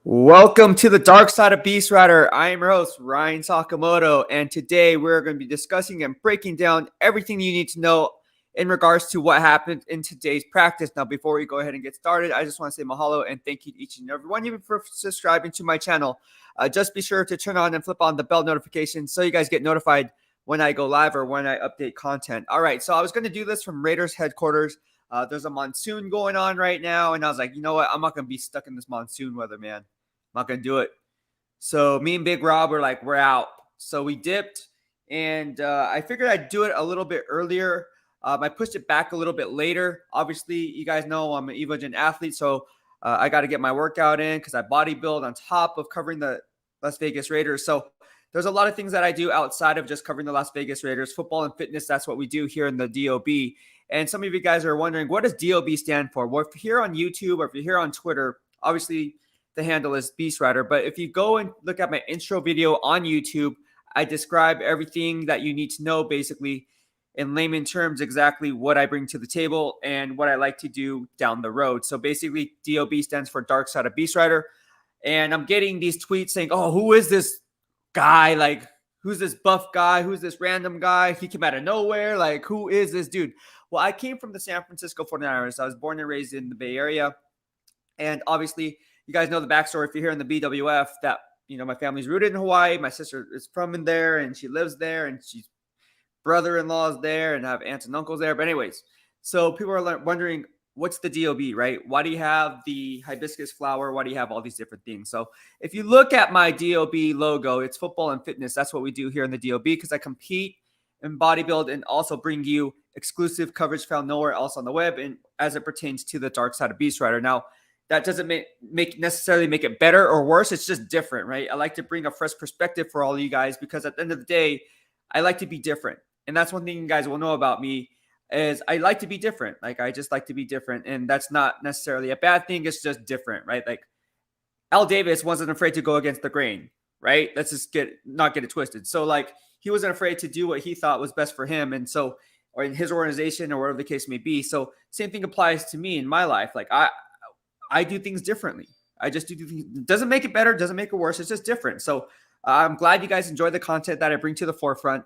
Welcome to the dark side of BEASTwriter. I am your host, Ryan Sakamoto, and today we're going to be discussing and breaking down everything you need to know in regards to what happened in today's practice. Now, before we go ahead and get started, I just want to say mahalo and thank you to each and every one of you for subscribing to my channel. Just be sure to turn on and flip on the bell notification so you guys get notified when I go live or when I update content. All right, so I was going to do this from Raiders headquarters. There's a monsoon going on right now, and I was like, you know what? I'm not going to be stuck in this monsoon weather, man. Not gonna do it. So me and Big Rob were like, we're out. So we dipped, and I figured I'd do it a little bit earlier. I pushed it back a little bit later. Obviously, you guys know I'm an EVOGEN athlete, so I got to get my workout in because I bodybuild on top of covering the Las Vegas Raiders. So there's a lot of things that I do outside of just covering the Las Vegas Raiders. Football and fitness, that's what we do here in the DOB. And some of you guys are wondering, what does DOB stand for? Well, if you're here on YouTube or if you're here on Twitter, obviously the handle is BEASTwriter. But if you go and look at my intro video on YouTube, I describe everything that you need to know, basically in layman terms, exactly what I bring to the table and what I like to do down the road. So basically, DOB stands for Dark Side of BEASTwriter. And I'm getting these tweets saying, oh, who is this guy? Like, who's this buff guy? Who's this random guy? He came out of nowhere. Like, who is this dude? Well, I came from the San Francisco 49ers. I was born and raised in the Bay Area. And obviously, you guys know the backstory if you're here in the BWF that, you know, my family's rooted in Hawaii. My sister is from in there and she lives there and she's brother-in-law is there and I have aunts and uncles there. But anyways, so people are wondering, what's the DOB, right? Why do you have the hibiscus flower? Why do you have all these different things? So if you look at my DOB logo, it's football and fitness. That's what we do here in the DOB because I compete in bodybuild and also bring you exclusive coverage found nowhere else on the web and as it pertains to the dark side of BEASTwriter. Now, that doesn't necessarily make it better or worse. It's just different, right? I like to bring a fresh perspective for all of you guys because at the end of the day, I like to be different. And that's one thing you guys will know about me is I like to be different. Like, I just like to be different. And that's not necessarily a bad thing. It's just different, right? Like, Al Davis wasn't afraid to go against the grain, right? Let's just not get it twisted. So, like, he wasn't afraid to do what he thought was best for him. And so, or in his organization or whatever the case may be. So, same thing applies to me in my life. Like, I do things differently. I just do things. Doesn't make it better, doesn't make it worse. It's just different. So I'm glad you guys enjoy the content that I bring to the forefront.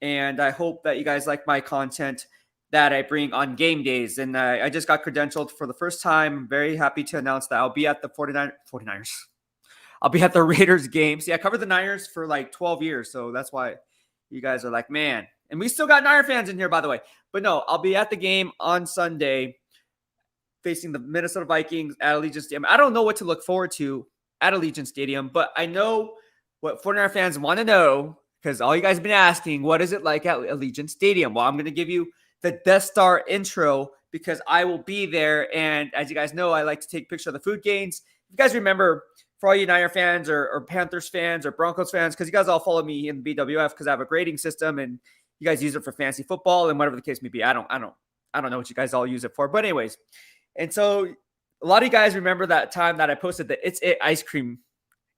And I hope that you guys like my content that I bring on game days. And I just got credentialed for the first time. I'm very happy to announce that I'll be at the 49ers. I'll be at the Raiders game. See, I covered the Niners for like 12 years. So that's why you guys are like, man. And we still got Niner fans in here, by the way. But no, I'll be at the game on Sunday facing the Minnesota Vikings at Allegiant Stadium. I don't know what to look forward to at Allegiant Stadium, but I know what 49er fans want to know because all you guys have been asking, what is it like at Allegiant Stadium? Well, I'm going to give you the Death Star intro because I will be there. And as you guys know, I like to take pictures of the food gains. If you guys remember, for all you Niner fans or Panthers fans or Broncos fans, because you guys all follow me in the BWF because I have a grading system and you guys use it for fantasy football and whatever the case may be. I don't know what you guys all use it for. But anyways, and so a lot of you guys remember that time that I posted the It's It ice cream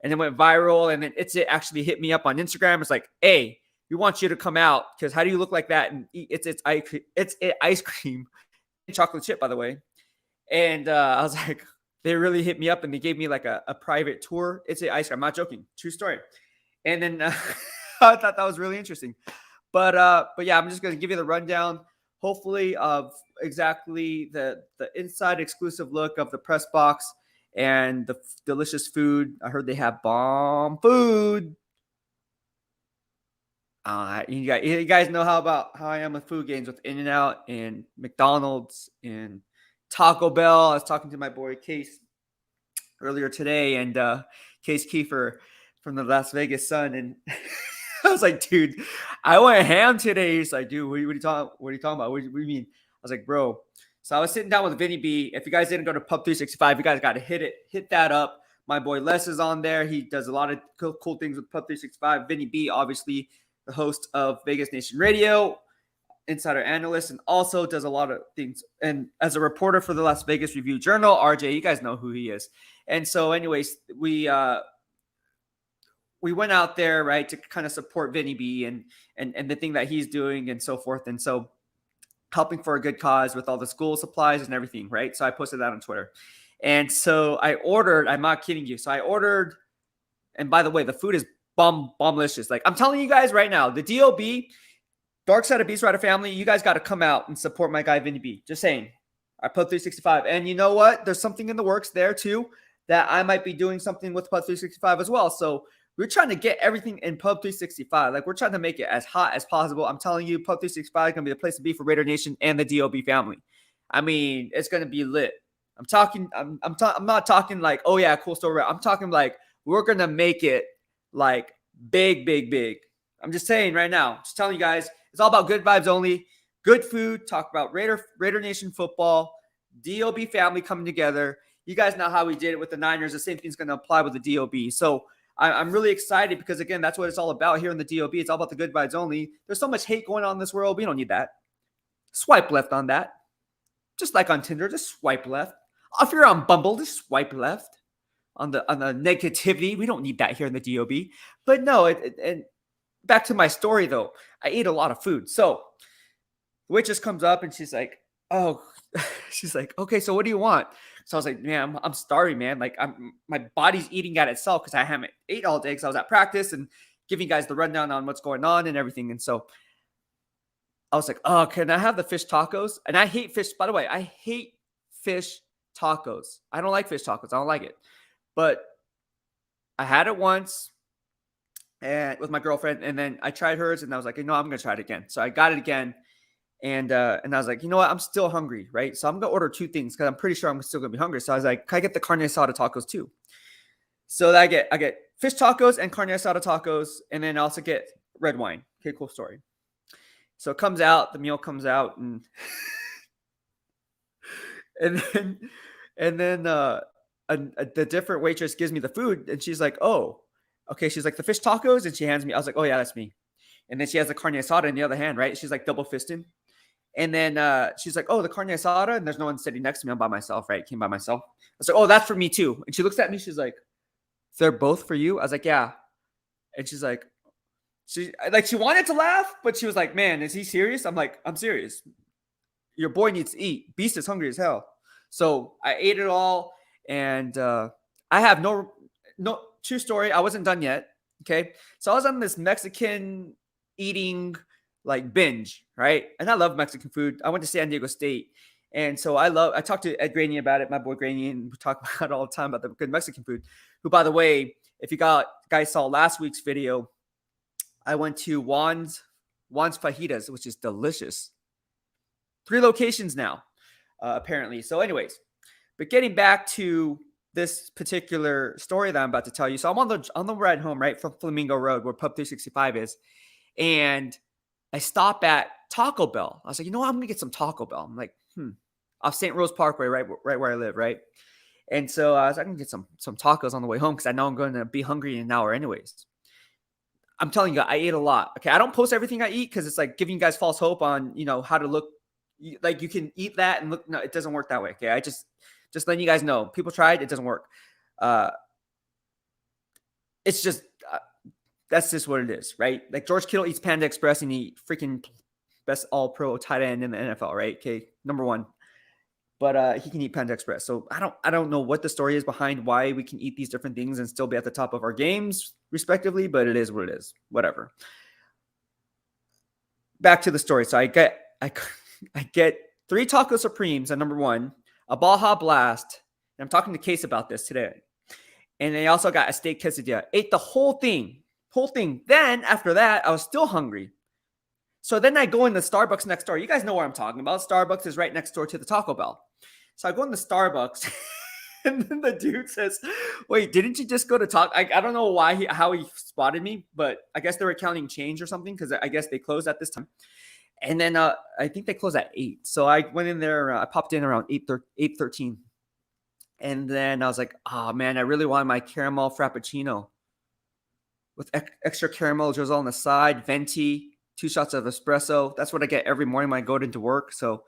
and it went viral. And then It's It actually hit me up on Instagram. It's like, hey, we want you to come out because how do you look like that and eat It's It ice cream, chocolate chip, by the way. And I was like, they really hit me up and they gave me like a private tour. It's It ice cream. I'm not joking. True story. And then I thought that was really interesting. But yeah, I'm just going to give you the rundown, hopefully, of exactly the inside exclusive look of the press box and the delicious food. I heard they have bomb food. You guys know how I am with food games with In-N-Out and McDonald's and Taco Bell. I was talking to my boy Case earlier today and Case Kiefer from the Las Vegas Sun. And I was like, dude, I went ham today. He's like, dude, what are you talking about? What do you mean? I was like, bro. So I was sitting down with Vinny B. If you guys didn't go to Pub 365, you guys got to hit that up. My boy Les is on there. He does a lot of cool things with Pub 365. Vinny B, obviously the host of Vegas Nation Radio, insider analyst, and also does a lot of things. And as a reporter for the Las Vegas Review Journal, RJ, you guys know who he is. And so anyways, we went out there, right, to kind of support Vinny B and the thing that he's doing and so forth. And so helping for a good cause with all the school supplies and everything, right? So I posted that on Twitter. And so I ordered, I'm not kidding you. So I ordered, and by the way, the food is bomblicious. Like I'm telling you guys right now, the DOB, Dark Side of BEASTwriter family, you guys got to come out and support my guy Vinny B. Just saying. I Pub 365. And you know what? There's something in the works there too that I might be doing something with Pub 365 as well. So we're trying to get everything in Pub 365. Like we're trying to make it as hot as possible. I'm telling you, Pub 365 is going to be the place to be for Raider Nation and the DOB family. I mean, it's going to be lit. I'm not talking like, oh yeah, cool story. I'm talking like we're going to make it like big. I'm just saying right now, just telling you guys, it's all about good vibes only, good food, talk about Raider Nation football, DOB family coming together. You guys know how we did it with the Niners. The same thing's going to apply with the DOB. So I'm really excited because, again, that's what it's all about here in the DOB. It's all about the good vibes only. There's so much hate going on in this world. We don't need that. Swipe left on that. Just like on Tinder, just swipe left. If you're on Bumble, just swipe left on the negativity. We don't need that here in the DOB. But no, and back to my story, though. I ate a lot of food. So the waitress comes up and she's like, oh, she's like, okay, so what do you want? So I was like, man, I'm starving, man. Like my body's eating at itself because I haven't ate all day because I was at practice and giving you guys the rundown on what's going on and everything. And so I was like, oh, can I have the fish tacos? And I hate fish. By the way, I hate fish tacos. I don't like fish tacos. I don't like it. But I had it once and with my girlfriend, and then I tried hers, and I was like, I'm going to try it again. So I got it again. And I was like, you know what? I'm still hungry, right? So I'm going to order two things because I'm pretty sure I'm still going to be hungry. So I was like, can I get the carne asada tacos too? So I get fish tacos and carne asada tacos, and then I also get red wine. Okay, cool story. So it comes out, the meal comes out, and then the different waitress gives me the food, and she's like, oh, okay. She's like, the fish tacos, and she hands me. I was like, oh yeah, that's me. And then she has the carne asada in the other hand, right? She's like double fisting. And then she's like, oh, the carne asada. And there's no one sitting next to me. I'm by myself, right? Came by myself. I was like, oh, that's for me too. And she looks at me. She's like, they're both for you? I was like, yeah. And she's like, she wanted to laugh, but she was like, man, is he serious? I'm like, I'm serious. Your boy needs to eat. Beast is hungry as hell. So I ate it all. And I have no true story. I wasn't done yet. Okay. So I was on this Mexican eating like binge, right? And I love Mexican food. I went to San Diego State. And so I talked to Ed Graney about it, my boy Graney, and we talk about it all the time about the good Mexican food, who, by the way, if you guys saw last week's video, I went to Juan's Fajitas, which is delicious. 3 locations now, apparently. So anyways, but getting back to this particular story that I'm about to tell you. So I'm on the ride home, right, from Flamingo Road, where Pub 365 is. And I stop at Taco Bell. I was like, you know what? I'm going to get some Taco Bell. I'm like, off St. Rose Parkway, right where I live, right? And so I was like, I can get some tacos on the way home because I know I'm going to be hungry in an hour anyways. I'm telling you, I ate a lot. Okay, I don't post everything I eat because it's like giving you guys false hope on, how to look. Like you can eat that and look. No, it doesn't work that way. Okay, I just letting you guys know. People tried. It doesn't work. It's just that's just what it is, right? Like George Kittle eats Panda Express and he freaking best all-pro tight end in the NFL, right? Okay, number 1. But he can eat Panda Express. So I don't know what the story is behind why we can eat these different things and still be at the top of our games, respectively. But it is what it is. Whatever. Back to the story. So I get 3 Taco Supremes at number 1, a Baja Blast, and I'm talking to Case about this today. And I also got a steak quesadilla. Ate the whole thing. Then after that, I was still hungry. So then I go in the Starbucks next door. You guys know what I'm talking about. Starbucks is right next door to the Taco Bell. So I go in the Starbucks, and then the dude says, wait, didn't you just go to Taco? I don't know how he spotted me, but I guess they were counting change or something because I guess they closed at this time. And then I think they closed at 8. So I went in there. I popped in around 8:13. And then I was like, oh, man, I really want my caramel frappuccino with extra caramel drizzle on the side, venti, 2 shots of espresso. That's what I get every morning when I go into work. So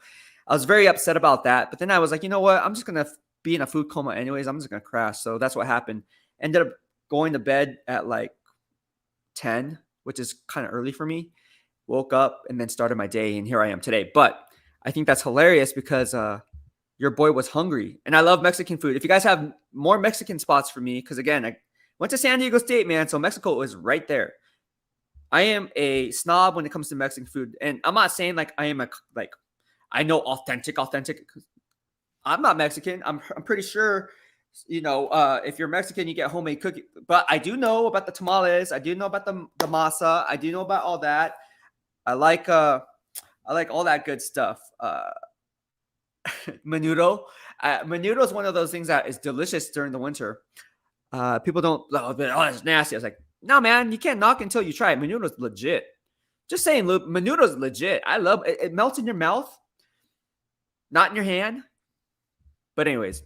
I was very upset about that. But then I was like, you know what? I'm just going to be in a food coma anyways. I'm just going to crash. So that's what happened. Ended up going to bed at like 10, which is kind of early for me. Woke up and then started my day. And here I am today. But I think that's hilarious because your boy was hungry. And I love Mexican food. If you guys have more Mexican spots for me, because again, I went to San Diego State, man, so Mexico is right there. I am a snob when it comes to Mexican food. And I'm not saying like I am I know authentic. I'm not Mexican. I'm pretty sure, if you're Mexican, you get homemade cookie. But I do know about the tamales. I do know about the masa. I do know about all that. I like all that good stuff. Menudo. Menudo is one of those things that is delicious during the winter. People don't, it's nasty. I was like, no, man, you can't knock until you try it. Menudo's legit. Just saying, menudo's legit. I love it. It melts in your mouth, not in your hand. But anyways,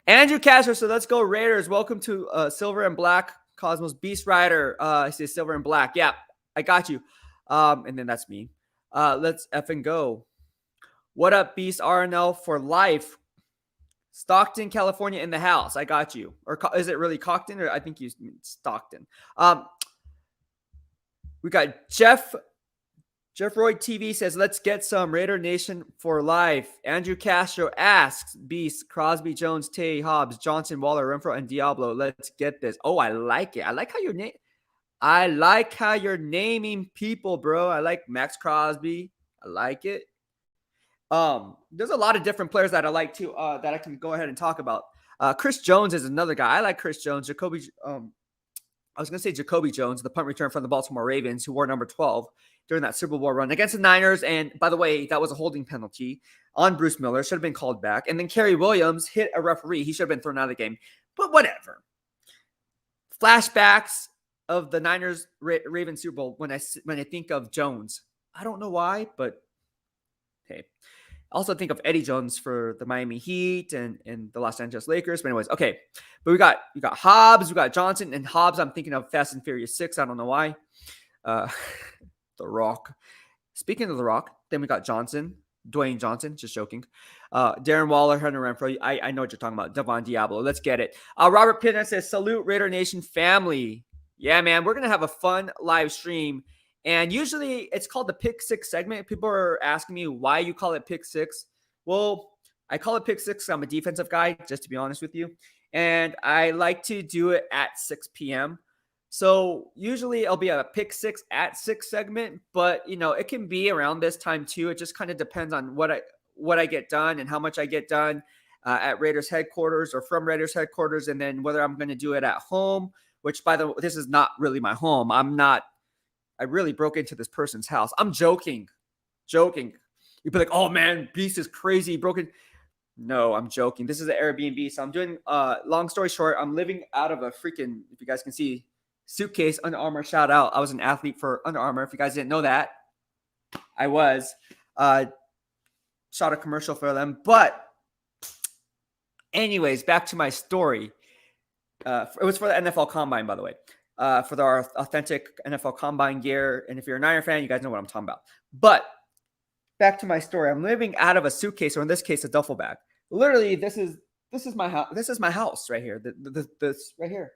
Andrew Castro. So let's go Raiders. Welcome to Silver and Black Cosmos BEASTwriter. I say Silver and Black. Yeah, I got you. And then that's me. Let's effing go. What up, Beast RNL for life? Stockton, California in the house. I got you. Or is it really Cockton? Or I think you mean Stockton. We got Jeff Roy TV says, let's get some Raider Nation for life. Andrew Castro asks, Beast, Crosby, Jones, Tay, Hobbs, Johnson, Waller, Renfro, and Diablo. Let's get this. Oh, I like it. I like how you're naming people, bro. I like Max Crosby. I like it. There's a lot of different players that I like too, that I can go ahead and talk about. Chris Jones is another guy. I like Chris Jones. Jacoby Jones, the punt return from the Baltimore Ravens, who wore number 12 during that Super Bowl run against the Niners. And by the way, that was a holding penalty on Bruce Miller. Should have been called back. And then Kerry Williams hit a referee. He should have been thrown out of the game. But whatever. Flashbacks of the Niners Ravens Super Bowl when I think of Jones. I don't know why, but hey. Also think of Eddie Jones for the Miami Heat and the Los Angeles Lakers. But anyways, okay. But we got Hobbs, we got Johnson, and Hobbs I'm thinking of Fast and Furious 6. I don't know why. The Rock. Speaking of The Rock, then we got Johnson, Dwayne Johnson, just joking. Darren Waller, Hunter Renfro. I know what you're talking about. Devon Diablo. Let's get it. Robert Pinna says, salute Raider Nation family. Yeah, man. We're going to have a fun live stream. And usually it's called the Pick 6 segment. People are asking me why you call it Pick 6. Well, I call it Pick 6. I'm a defensive guy, just to be honest with you. And I like to do it at 6 p.m. So usually it'll be a Pick 6 at 6 segment. But, it can be around this time too. It just kind of depends on what I get done and how much I get done at Raiders headquarters or from Raiders headquarters. And then whether I'm going to do it at home, which by the way, this is not really my home. I really broke into this person's house. I'm joking. You'd be like, oh man, Beast is crazy. Broken. No, I'm joking. This is an Airbnb. So I'm doing, long story short, I'm living out of a freaking, if you guys can see, suitcase, Under Armour. Shout out. I was an athlete for Under Armour. If you guys didn't know that, I was. Shot a commercial for them. But anyways, back to my story. It was for the NFL Combine, by the way. For our authentic NFL Combine gear. And if you're a Niner fan, you guys know what I'm talking about. But back to my story. I'm living out of a suitcase, or in this case, a duffel bag. Literally, this is my house. This is my house right here. This right here.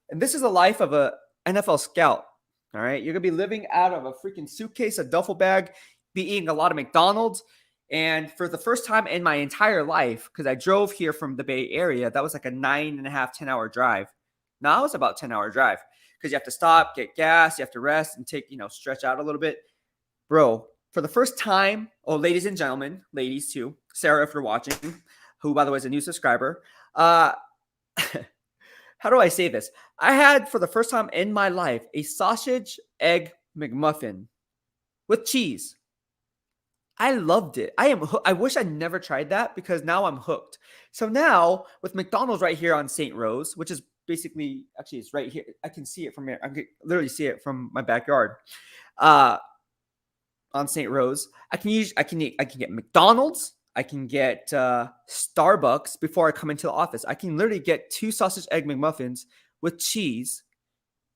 And this is the life of a NFL scout. All right. You're going to be living out of a freaking suitcase, a duffel bag, be eating a lot of McDonald's. And for the first time in my entire life, because I drove here from the Bay Area, that was like a 9.5, 10-hour drive. Now it was about 10-hour drive. Because you have to stop, get gas, you have to rest and take, stretch out a little bit. Bro, for the first time, ladies and gentlemen, ladies too, Sarah, if you're watching, who, by the way, is a new subscriber. How do I say this? I had, for the first time in my life, a sausage egg McMuffin with cheese. I loved it. I wish I never tried that because now I'm hooked. So now, with McDonald's right here on St. Rose, which is basically, actually, it's right here. I can see it from here. I can literally see it from my backyard. On St. Rose, I can get McDonald's. I can get Starbucks before I come into the office. I can literally get 2 sausage egg McMuffins with cheese,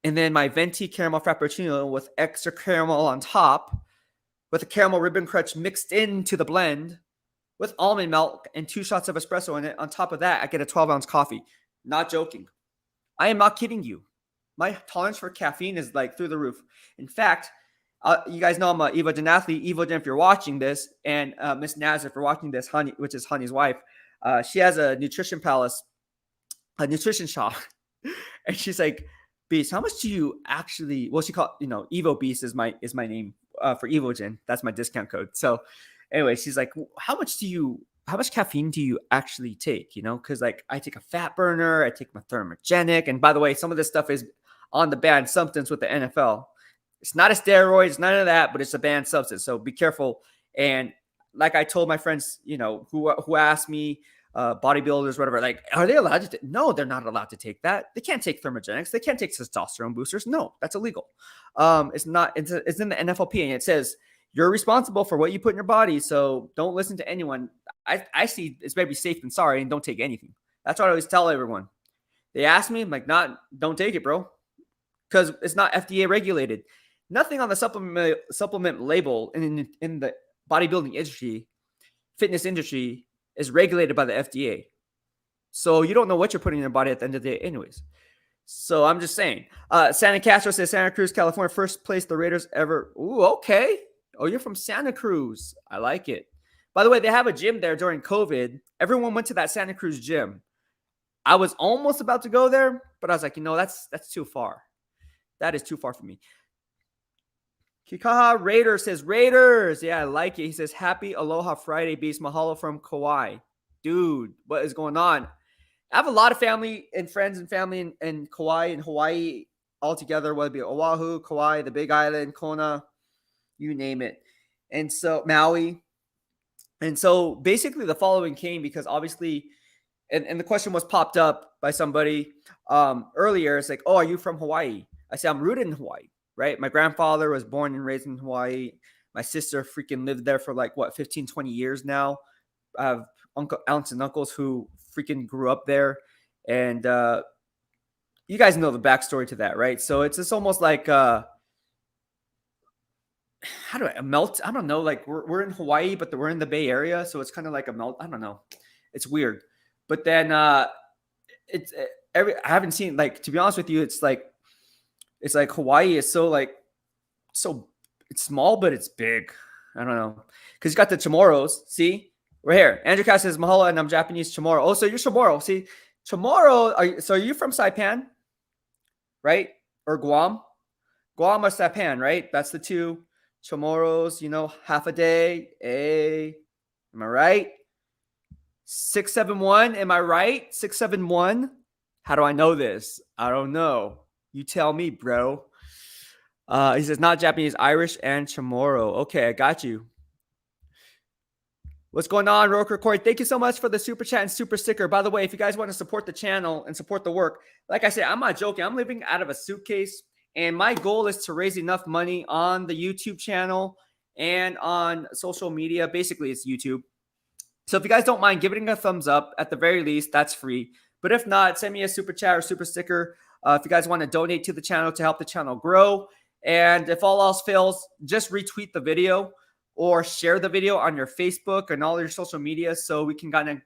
and then my venti caramel frappuccino with extra caramel on top, with a caramel ribbon crunch mixed into the blend, with almond milk and 2 shots of espresso in it. On top of that, I get a 12-ounce coffee. Not joking. I am not kidding you. My tolerance for caffeine is like through the roof. In fact, you guys know I'm an EVOGEN athlete. EVOGEN, if you're watching this, and Miss Naz, if you're watching this, Honey, which is Honey's wife, She has a nutrition palace, a nutrition shop, and she's like, Beast, how much do you actually? Well, she called, EVOBEAST is my name for EVOGEN. That's my discount code. So, anyway, she's like, how much caffeine do you actually take? Because like I take a fat burner, I take my thermogenic, and by the way, some of this stuff is on the banned substance with the NFL. It's not a steroid, it's none of that, but it's a banned substance. So be careful. And like I told my friends, who asked me, bodybuilders, whatever, like, are they allowed to? No, they're not allowed to take that. They can't take thermogenics. They can't take testosterone boosters. No, that's illegal. It's not. It's in the NFLP, and it says you're responsible for what you put in your body. So don't listen to anyone. I see it's better be safe than sorry, and don't take anything. That's what I always tell everyone. They ask me, I'm like, don't take it, bro, because it's not FDA regulated. Nothing on the supplement label in the bodybuilding industry, fitness industry, is regulated by the FDA. So you don't know what you're putting in your body at the end of the day anyways. So I'm just saying. Santa Castro says Santa Cruz, California, first place the Raiders ever. Ooh, okay. Oh, you're from Santa Cruz. I like it. By the way, they have a gym there during COVID. Everyone went to that Santa Cruz gym. I was almost about to go there, but I was like, that's too far. That is too far for me. Kikaha Raider says, Raiders. Yeah, I like it. He says, happy Aloha Friday, Beast. Mahalo from Kauai. Dude, what is going on? I have a lot of family and friends and family in Kauai and Hawaii all together, whether it be Oahu, Kauai, the Big Island, Kona, you name it. And so Maui. And so basically the following came because obviously, and the question was popped up by somebody earlier. It's like, oh, are you from Hawaii? I say, I'm rooted in Hawaii. Right? My grandfather was born and raised in Hawaii. My sister freaking lived there for 15, 20 years now. I have aunts and uncles who freaking grew up there. And you guys know the backstory to that, right? So it's just almost like, how do I melt? I don't know. Like we're in Hawaii, but we're in the Bay Area. So it's kind of like a melt. I don't know. It's weird. But then I haven't seen, to be honest with you, it's like Hawaii is so it's small, but it's big. I don't know. Because you got the Chamorros. See? We're here. Andrew Cass says, Mahalo, and I'm Japanese Chamorro. Oh, so you're Chamorro. See? Chamorro, so are you from Saipan? Right? Or Guam? Guam or Saipan, right? That's the two. Chamorros, half a day. Hey. Am I right? 671. Am I right? 671. How do I know this? I don't know. You tell me, bro. He says, not Japanese, Irish, and Chamorro. Okay, I got you. What's going on, Roker Corey? Thank you so much for the super chat and super sticker. By the way, if you guys want to support the channel and support the work, like I said, I'm not joking. I'm living out of a suitcase, and my goal is to raise enough money on the YouTube channel and on social media. Basically, it's YouTube. So if you guys don't mind giving a thumbs up, at the very least, that's free. But if not, send me a super chat or super sticker. If you guys want to donate to the channel to help the channel grow. And if all else fails, just retweet the video or share the video on your Facebook and all your social media so we can kind of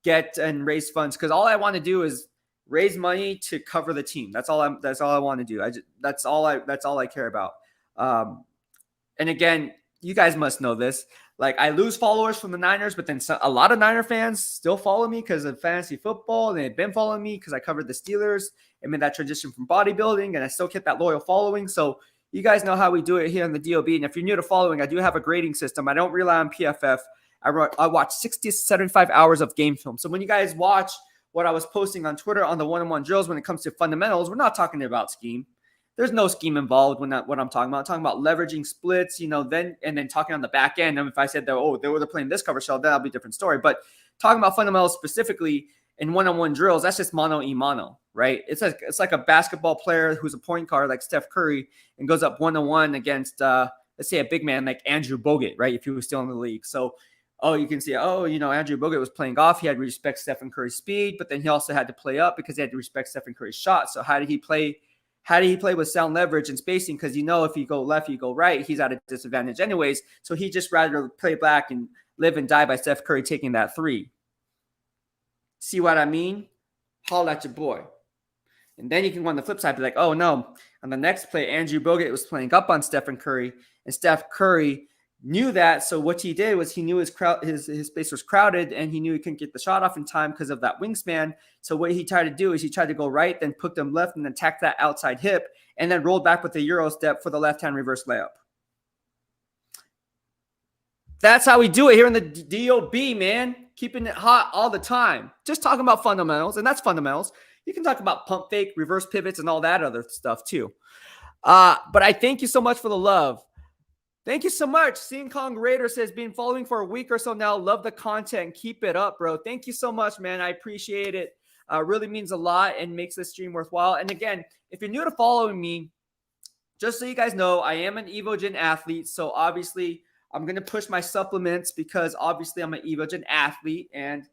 get and raise funds. Because all I want to do is raise money to cover the team. That's all I want to do. That's all I care about. And again, you guys must know this. I lose followers from the Niners, but then a lot of Niner fans still follow me because of fantasy football. And they've been following me because I covered the Steelers and made that transition from bodybuilding, and I still kept that loyal following. So you guys know how we do it here on the DOB. And if you're new to following, I do have a grading system. I don't rely on PFF. I watch 60 to 75 hours of game film. So when you guys watch what I was posting on Twitter on the one-on-one drills when it comes to fundamentals, we're not talking about scheme. There's no scheme involved when what I'm talking about. I'm talking about leveraging splits, then talking on the back end. And if I said that, they were playing this cover shell, that'll be a different story. But talking about fundamentals specifically in one-on-one drills, that's just mano y mano, right? It's like a basketball player who's a point guard like Steph Curry and goes up one-on-one against, let's say, a big man like Andrew Bogut, right? If he was still in the league. So, you can see, Andrew Bogut was playing off. He had to respect Stephen Curry's speed, but then he also had to play up because he had to respect Stephen Curry's shot. So how did he play? How did he play with sound leverage and spacing? Because if you go left, you go right, he's at a disadvantage anyways. So he just rather play back and live and die by Steph Curry taking that three. See what I mean? Holla at your boy. And then you can go on the flip side, be like, oh no. On the next play, Andrew Bogut was playing up on Stephen Curry, and Steph Curry knew that. So what he did was he knew his space was crowded, and he knew he couldn't get the shot off in time because of that wingspan. So what he tried to do is he tried to go right, then put them left, and then attack that outside hip, and then rolled back with the Euro step for the left-hand reverse layup. That's how we do it here in the DOB, man. Keeping it hot all the time. Just talking about fundamentals, and that's fundamentals. You can talk about pump fake, reverse pivots, and all that other stuff too. But I thank you so much for the love. Thank you so much. Seeing Kong Raider says, been following for a week or so now. Love the content. Keep it up, bro. Thank you so much, man. I appreciate it. Really means a lot and makes this stream worthwhile. And again, if you're new to following me, just so you guys know, I am an EVOGEN athlete. So obviously, I'm going to push my supplements because obviously I'm an EVOGEN athlete. And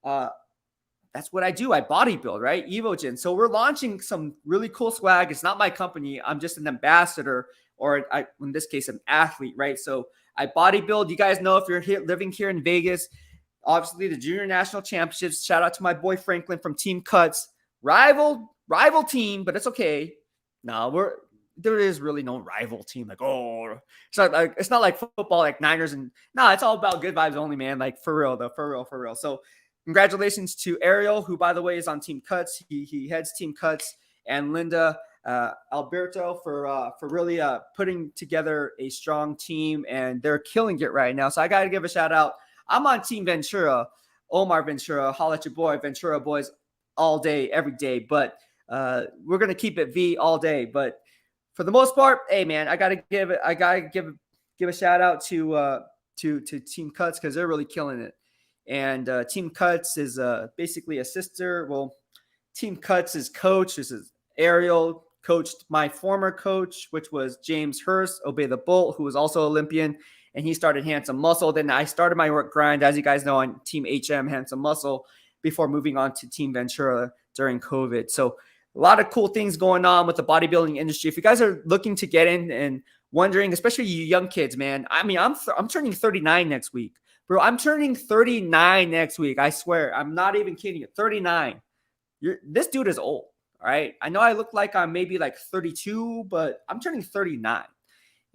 that's what I do. I bodybuild, right? EVOGEN. So we're launching some really cool swag. It's not my company. I'm just an ambassador, or in this case, an athlete, right? So I bodybuild. You guys know if you're living here in Vegas, obviously the Junior National Championships. Shout out to my boy Franklin from Team Cuts. Rival team, but it's okay. No, there is really no rival team. Like, oh, it's not like football, like Niners and no, it's all about good vibes only, man. Like for real, though, for real. So congratulations to Ariel, who by the way is on Team Cuts. He heads Team Cuts, and Linda Alberto for really putting together a strong team, and they're killing it right now. So I got to give a shout out. I'm on Team Ventura, Omar Ventura. Holla at your boy, Ventura boys, all day, every day. But we're gonna keep it V all day. But for the most part, hey man, I gotta give a shout out to Team Cuts because they're really killing it. And Team Cuts is basically a sister. Well, Team Cuts' coach is Ariel, coached my former coach, which was James Hurst, Obey the Bolt, who was also Olympian, and he started Handsome Muscle. Then I started my work grind, as you guys know, on Team HM, Handsome Muscle, before moving on to Team Ventura during COVID. So a lot of cool things going on with the bodybuilding industry. If you guys are looking to get in and wondering, especially you young kids, man, I mean, I'm turning 39 next week. Bro, I'm turning 39 next week. I swear. I'm not even kidding you. 39. This dude is old. All right. I know I look like I'm maybe like 32, but I'm turning 39.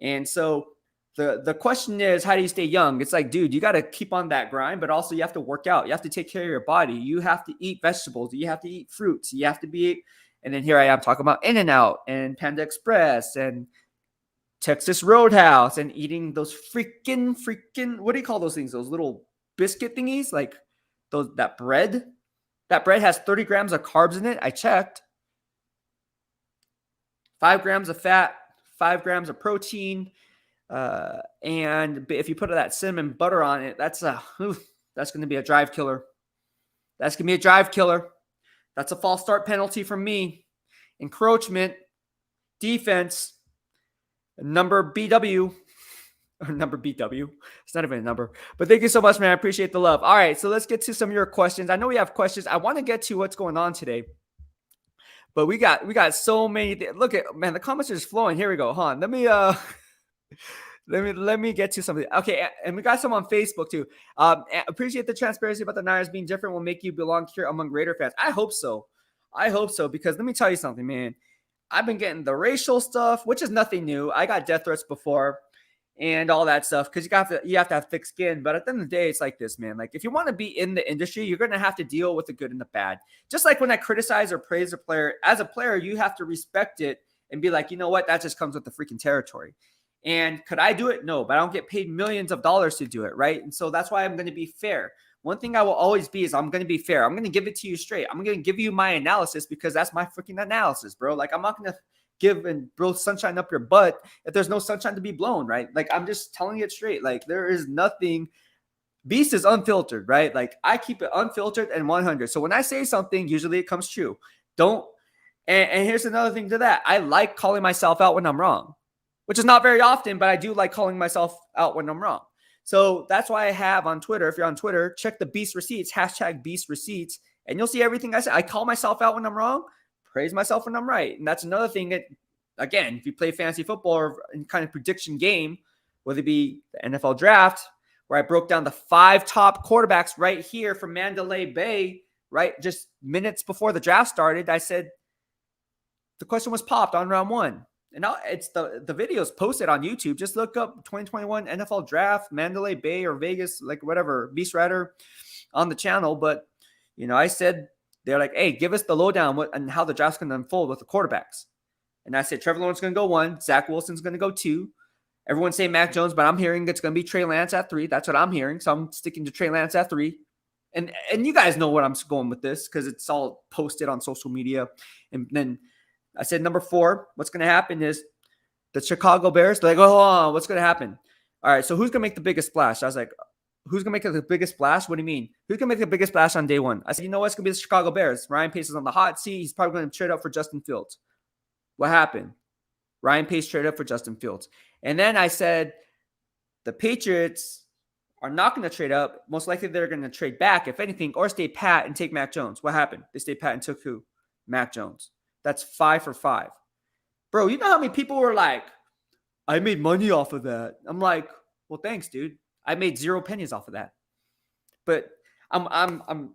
And so the question is, how do you stay young? It's like, dude, you got to keep on that grind, but also you have to work out. You have to take care of your body. You have to eat vegetables. You have to eat fruits. You have to be. And then here I am talking about In-N-Out and Panda Express and Texas Roadhouse and eating those freaking, what do you call those things? Those little biscuit thingies, like that bread. That bread has 30 grams of carbs in it. I checked. 5 grams of fat, 5 grams of protein. And if you put that cinnamon butter on it, that's going to be a drive killer. That's going to be a drive killer. That's a false start penalty from me. Encroachment, defense, number BW, or number BW. It's not even a number. But thank you so much, man. I appreciate the love. All right, so let's get to some of your questions. I know we have questions. I want to get to what's going on today. But we got so many. Look at, man, the comments are just flowing. Here we go. Hold on. Let me get to something. Okay, and we got some on Facebook too. Appreciate the transparency about the Niners being different will make you belong here among Raider fans. I hope so. Because let me tell you something, man. I've been getting the racial stuff, which is nothing new. I got death threats before and all that stuff because you have to have thick skin. But at the end of the day, it's like this, man. Like if you want to be in the industry, you're going to have to deal with the good and the bad. Just like when I criticize or praise a player, as a player, you have to respect it and be like, you know what? That just comes with the freaking territory. And could I do it? No, but I don't get paid millions of dollars to do it, right? And so that's why I'm going to be fair. One thing I will always be is I'm going to be fair. I'm going to give it to you straight. I'm going to give you my analysis because that's my freaking analysis, bro. Like I'm not going to give and blow sunshine up your butt if there's no sunshine to be blown, right? Like I'm just telling it straight. Like there is nothing. Beast is unfiltered, right? Like I keep it unfiltered and 100. So when I say something, usually it comes true. And here's another thing to that. I like calling myself out when I'm wrong, which is not very often, but I do like calling myself out when I'm wrong. So that's why I have on Twitter, if you're on Twitter, check the Beast Receipts, hashtag Beast Receipts, and you'll see everything I say. I call myself out when I'm wrong, praise myself when I'm right. And that's another thing that, again, if you play fantasy football or in kind of prediction game, whether it be the NFL draft, where I broke down the 5 top quarterbacks right here from Mandalay Bay, right, just minutes before the draft started, I said the question was popped on round 1. And now it's the videos posted on YouTube. Just look up 2021 NFL Draft, Mandalay Bay or Vegas, like whatever, BEASTwriter on the channel. But, I said, they're like, hey, give us the lowdown and how the draft's going to unfold with the quarterbacks. And I said, Trevor Lawrence is going to go 1. Zach Wilson's going to go 2. Everyone's saying Mac Jones, but I'm hearing it's going to be Trey Lance at 3. That's what I'm hearing. So I'm sticking to Trey Lance at 3. And you guys know what I'm going with this because it's all posted on social media. And then I said, number 4, what's going to happen is the Chicago Bears. They're like, oh, what's going to happen? All right, so who's going to make the biggest splash? I was like, who's going to make the biggest splash? What do you mean? Who's going to make the biggest splash on day 1? I said, you know what? It's going to be the Chicago Bears. Ryan Pace is on the hot seat. He's probably going to trade up for Justin Fields. What happened? Ryan Pace traded up for Justin Fields. And then I said, the Patriots are not going to trade up. Most likely they're going to trade back, if anything, or stay pat and take Mac Jones. What happened? They stayed pat and took who? Mac Jones. That's 5 for 5. Bro, you know how many people were like, I made money off of that. I'm like, well, thanks, dude. I made 0 pennies off of that. But I'm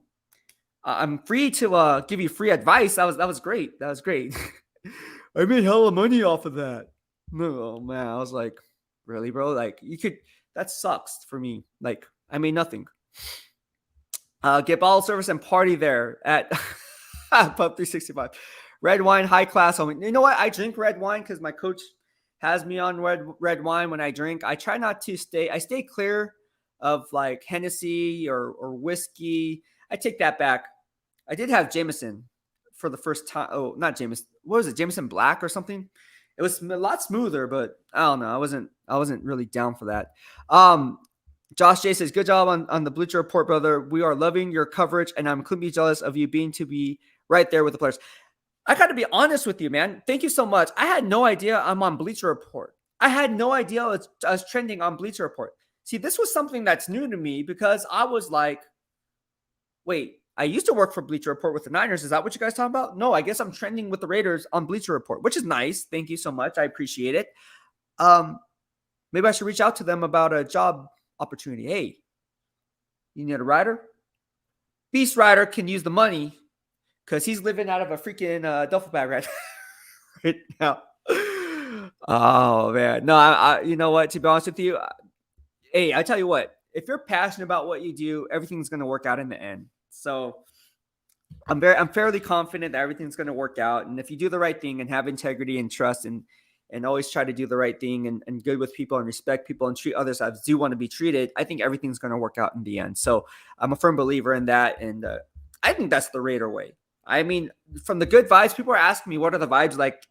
free to give you free advice. That was great. That was great. I made hella money off of that. No, man. I was like, really, bro? Like, that sucks for me. Like, I made nothing. Get bottle service and party there at Pub 365. Red wine, high class. You know what? I drink red wine because my coach has me on red wine when I drink. I try not to I stay clear of like Hennessy or whiskey. I take that back. I did have Jameson for the first time. Oh, not Jameson. What was it? Jameson Black or something? It was a lot smoother, but I don't know. I wasn't really down for that. Josh J says, good job on the Bleacher Report, brother. We are loving your coverage, and I'm couldn't be jealous of you being right there with the players. I got to be honest with you, man. Thank you so much. I had no idea I'm on Bleacher Report. I had no idea I was trending on Bleacher Report. See, this was something that's new to me because I was like, wait, I used to work for Bleacher Report with the Niners. Is that what you guys talking about? No, I guess I'm trending with the Raiders on Bleacher Report, which is nice. Thank you so much. I appreciate it. Maybe I should reach out to them about a job opportunity. Hey, you need a writer? BEASTwriter can use the money because he's living out of a freaking duffel bag right now. Oh, man. No, I you know what? To be honest with you, hey, I tell you what. If you're passionate about what you do, everything's going to work out in the end. So I'm fairly confident that everything's going to work out. And if you do the right thing and have integrity and trust and always try to do the right thing and good with people and respect people and treat others as you want to be treated, I think everything's going to work out in the end. So I'm a firm believer in that. And I think that's the Raider way. I mean, from the good vibes, people are asking me, what are the vibes like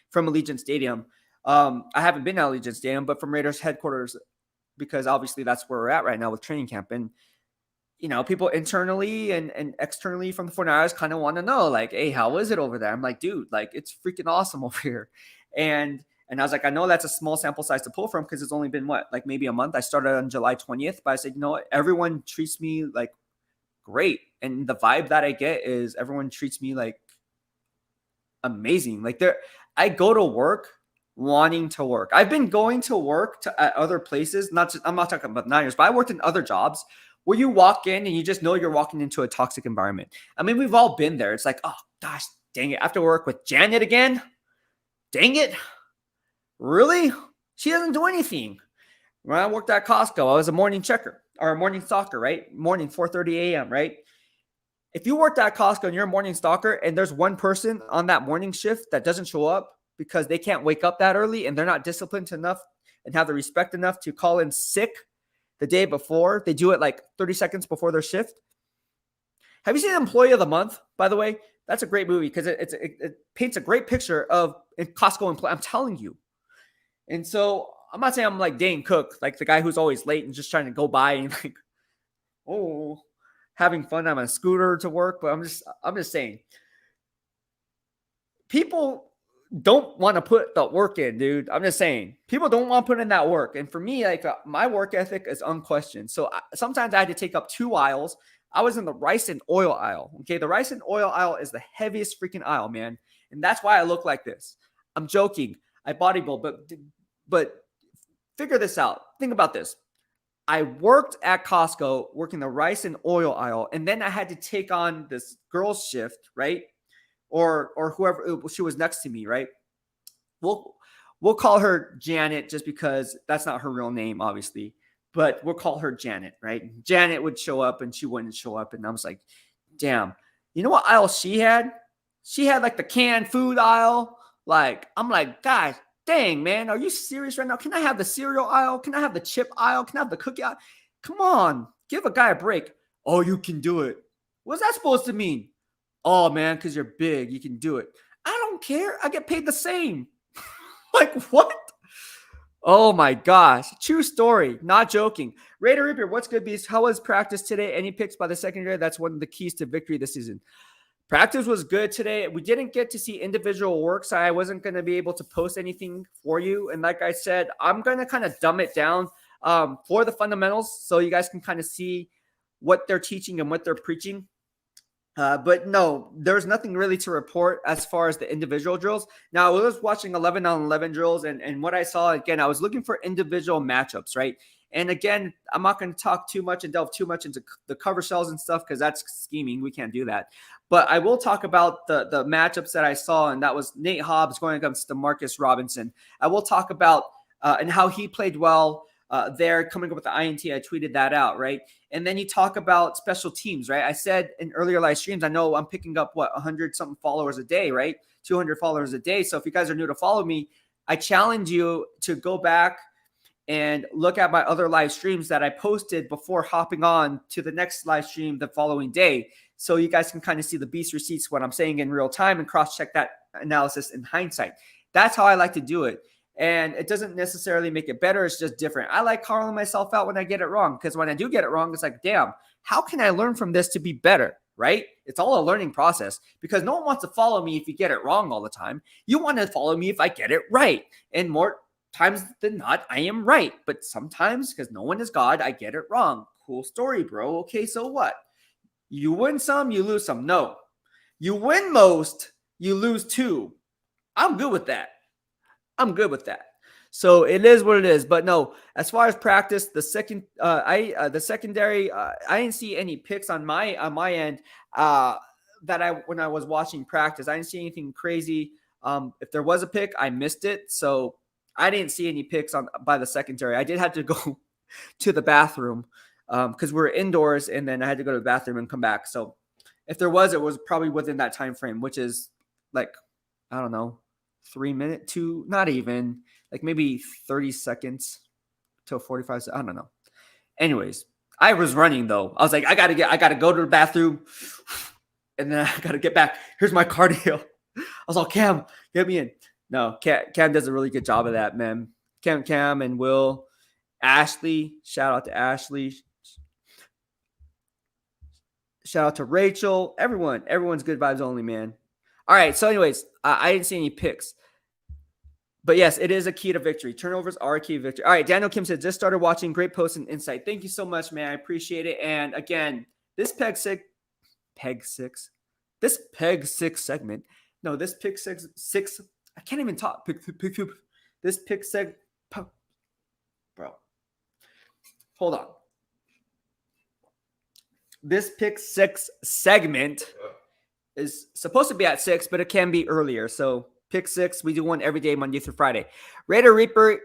from Allegiant Stadium? I haven't been to Allegiant Stadium, but from Raiders headquarters, because obviously that's where we're at right now with training camp. And, people internally and externally from the 49ers kind of want to know, like, hey, how is it over there? I'm like, dude, like, it's freaking awesome over here. And I was like, I know that's a small sample size to pull from because it's only been like maybe a month. I started on July 20th, but I said, you know what? Everyone treats me like great. And the vibe that I get is everyone treats me like amazing. Like I go to work wanting to work. I've been going to work at other places. I'm not talking about Niners, but I worked in other jobs where you walk in and you just know you're walking into a toxic environment. I mean, we've all been there. It's like, oh gosh, dang it. I have to work with Janet again. Dang it. Really? She doesn't do anything. When I worked at Costco, I was a morning checker or a morning stalker, right? Morning, 4:30 a.m., right? If you worked at Costco and you're a morning stalker and there's one person on that morning shift that doesn't show up because they can't wake up that early and they're not disciplined enough and have the respect enough to call in sick the day before, they do it like 30 seconds before their shift. Have you seen Employee of the Month, by the way? That's a great movie because it paints a great picture of Costco employee. I'm telling you. And so I'm not saying I'm like Dane Cook, like the guy who's always late and just trying to go by and like, oh, having fun on a scooter to work. But I'm just saying, people don't want to put the work in, dude. I'm just saying, people don't want to put in that work. And for me, like my work ethic is unquestioned. So sometimes I had to take up 2 aisles. I was in the rice and oil aisle. Okay, the rice and oil aisle is the heaviest freaking aisle, man. And that's why I look like this. I'm joking. I bodybuild, but figure this out. Think about this. I worked at Costco working the rice and oil aisle, and then I had to take on this girl's shift, right? Or whoever she was next to me, right? Well, We'll call her Janet just because that's not her real name, obviously. But we'll call her Janet, right? Janet would show up and she wouldn't show up. And I was like, damn. You know what aisle she had? She had like the canned food aisle. Like, I'm like, guys, dang, man, are you serious right now? Can I have the cereal aisle? Can I have the chip aisle? Can I have the cookie aisle? Come on, give a guy a break. Oh, you can do it. What's that supposed to mean? Oh, man, because you're big, you can do it. I don't care. I get paid the same. Like, what? Oh my gosh. True story. Not joking. Raider Reaper, what's good, Beast? How was practice today? Any picks by the secondary? That's one of the keys to victory this season. Practice was good today. We didn't get to see individual work, so I wasn't going to be able to post anything for you. And like I said, I'm going to kind of dumb it down for the fundamentals so you guys can kind of see what they're teaching and what they're preaching. But no, there's nothing really to report as far as the individual drills. Now, I was watching 11 on 11 drills, and what I saw, again, I was looking for individual matchups, right? And again, I'm not going to talk too much and delve too much into the cover shells and stuff because that's scheming. We can't do that. But I will talk about the matchups that I saw, and that was Nate Hobbs going against DeMarcus Robinson. I will talk about and how he played well there, coming up with the INT. I tweeted that out, right? And then you talk about special teams, right? I said in earlier live streams, I know I'm picking up, 100-something followers a day, right? 200 followers a day. So if you guys are new to follow me, I challenge you to go back and look at my other live streams that I posted before hopping on to the next live stream the following day. So you guys can kind of see the beast receipts, what I'm saying in real time, and cross-check that analysis in hindsight. That's how I like to do it. And it doesn't necessarily make it better. It's just different. I like calling myself out when I get it wrong, because when I do get it wrong, it's like, damn, how can I learn from this to be better, right? It's all a learning process, because no one wants to follow me if you get it wrong all the time. You want to follow me if I get it right. And more times than not, I am right. But sometimes, because no one is God, I get it wrong. Cool story, bro. Okay, so what? You win some, you lose some. No. You win most, you lose two. I'm good with that. I'm good with that. So it is what it is. But no, as far as practice, the secondary, I didn't see any picks on my end when I was watching practice. I didn't see anything crazy. If there was a pick, I missed it. So I didn't see any picks by the secondary. I did have to go to the bathroom because we're indoors, and then I had to go to the bathroom and come back. So if there was, it was probably within that time frame, which is like, I don't know, 3 minutes to not even, like maybe 30 seconds till 45 seconds. I don't know. Anyways, I was running though. I was like, I gotta go to the bathroom, and then I gotta get back. Here's my cardio. I was like, Cam, get me in. No, Cam does a really good job of that, man. Cam and Will, Ashley. Shout out to Ashley. Shout out to Rachel. Everyone's good vibes only, man. All right. So, anyways, I didn't see any picks. But yes, it is a key to victory. Turnovers are a key to victory. All right. Daniel Kim said, just started watching. Great post and insight. Thank you so much, man. I appreciate it. And again, this Peg six segment. No, this Pick six. I can't even talk. This Pick six. Bro. Hold on. This Pick six segment is supposed to be at 6, but it can be earlier. So Pick six, we do one every day, Monday through Friday. Raider Reaper,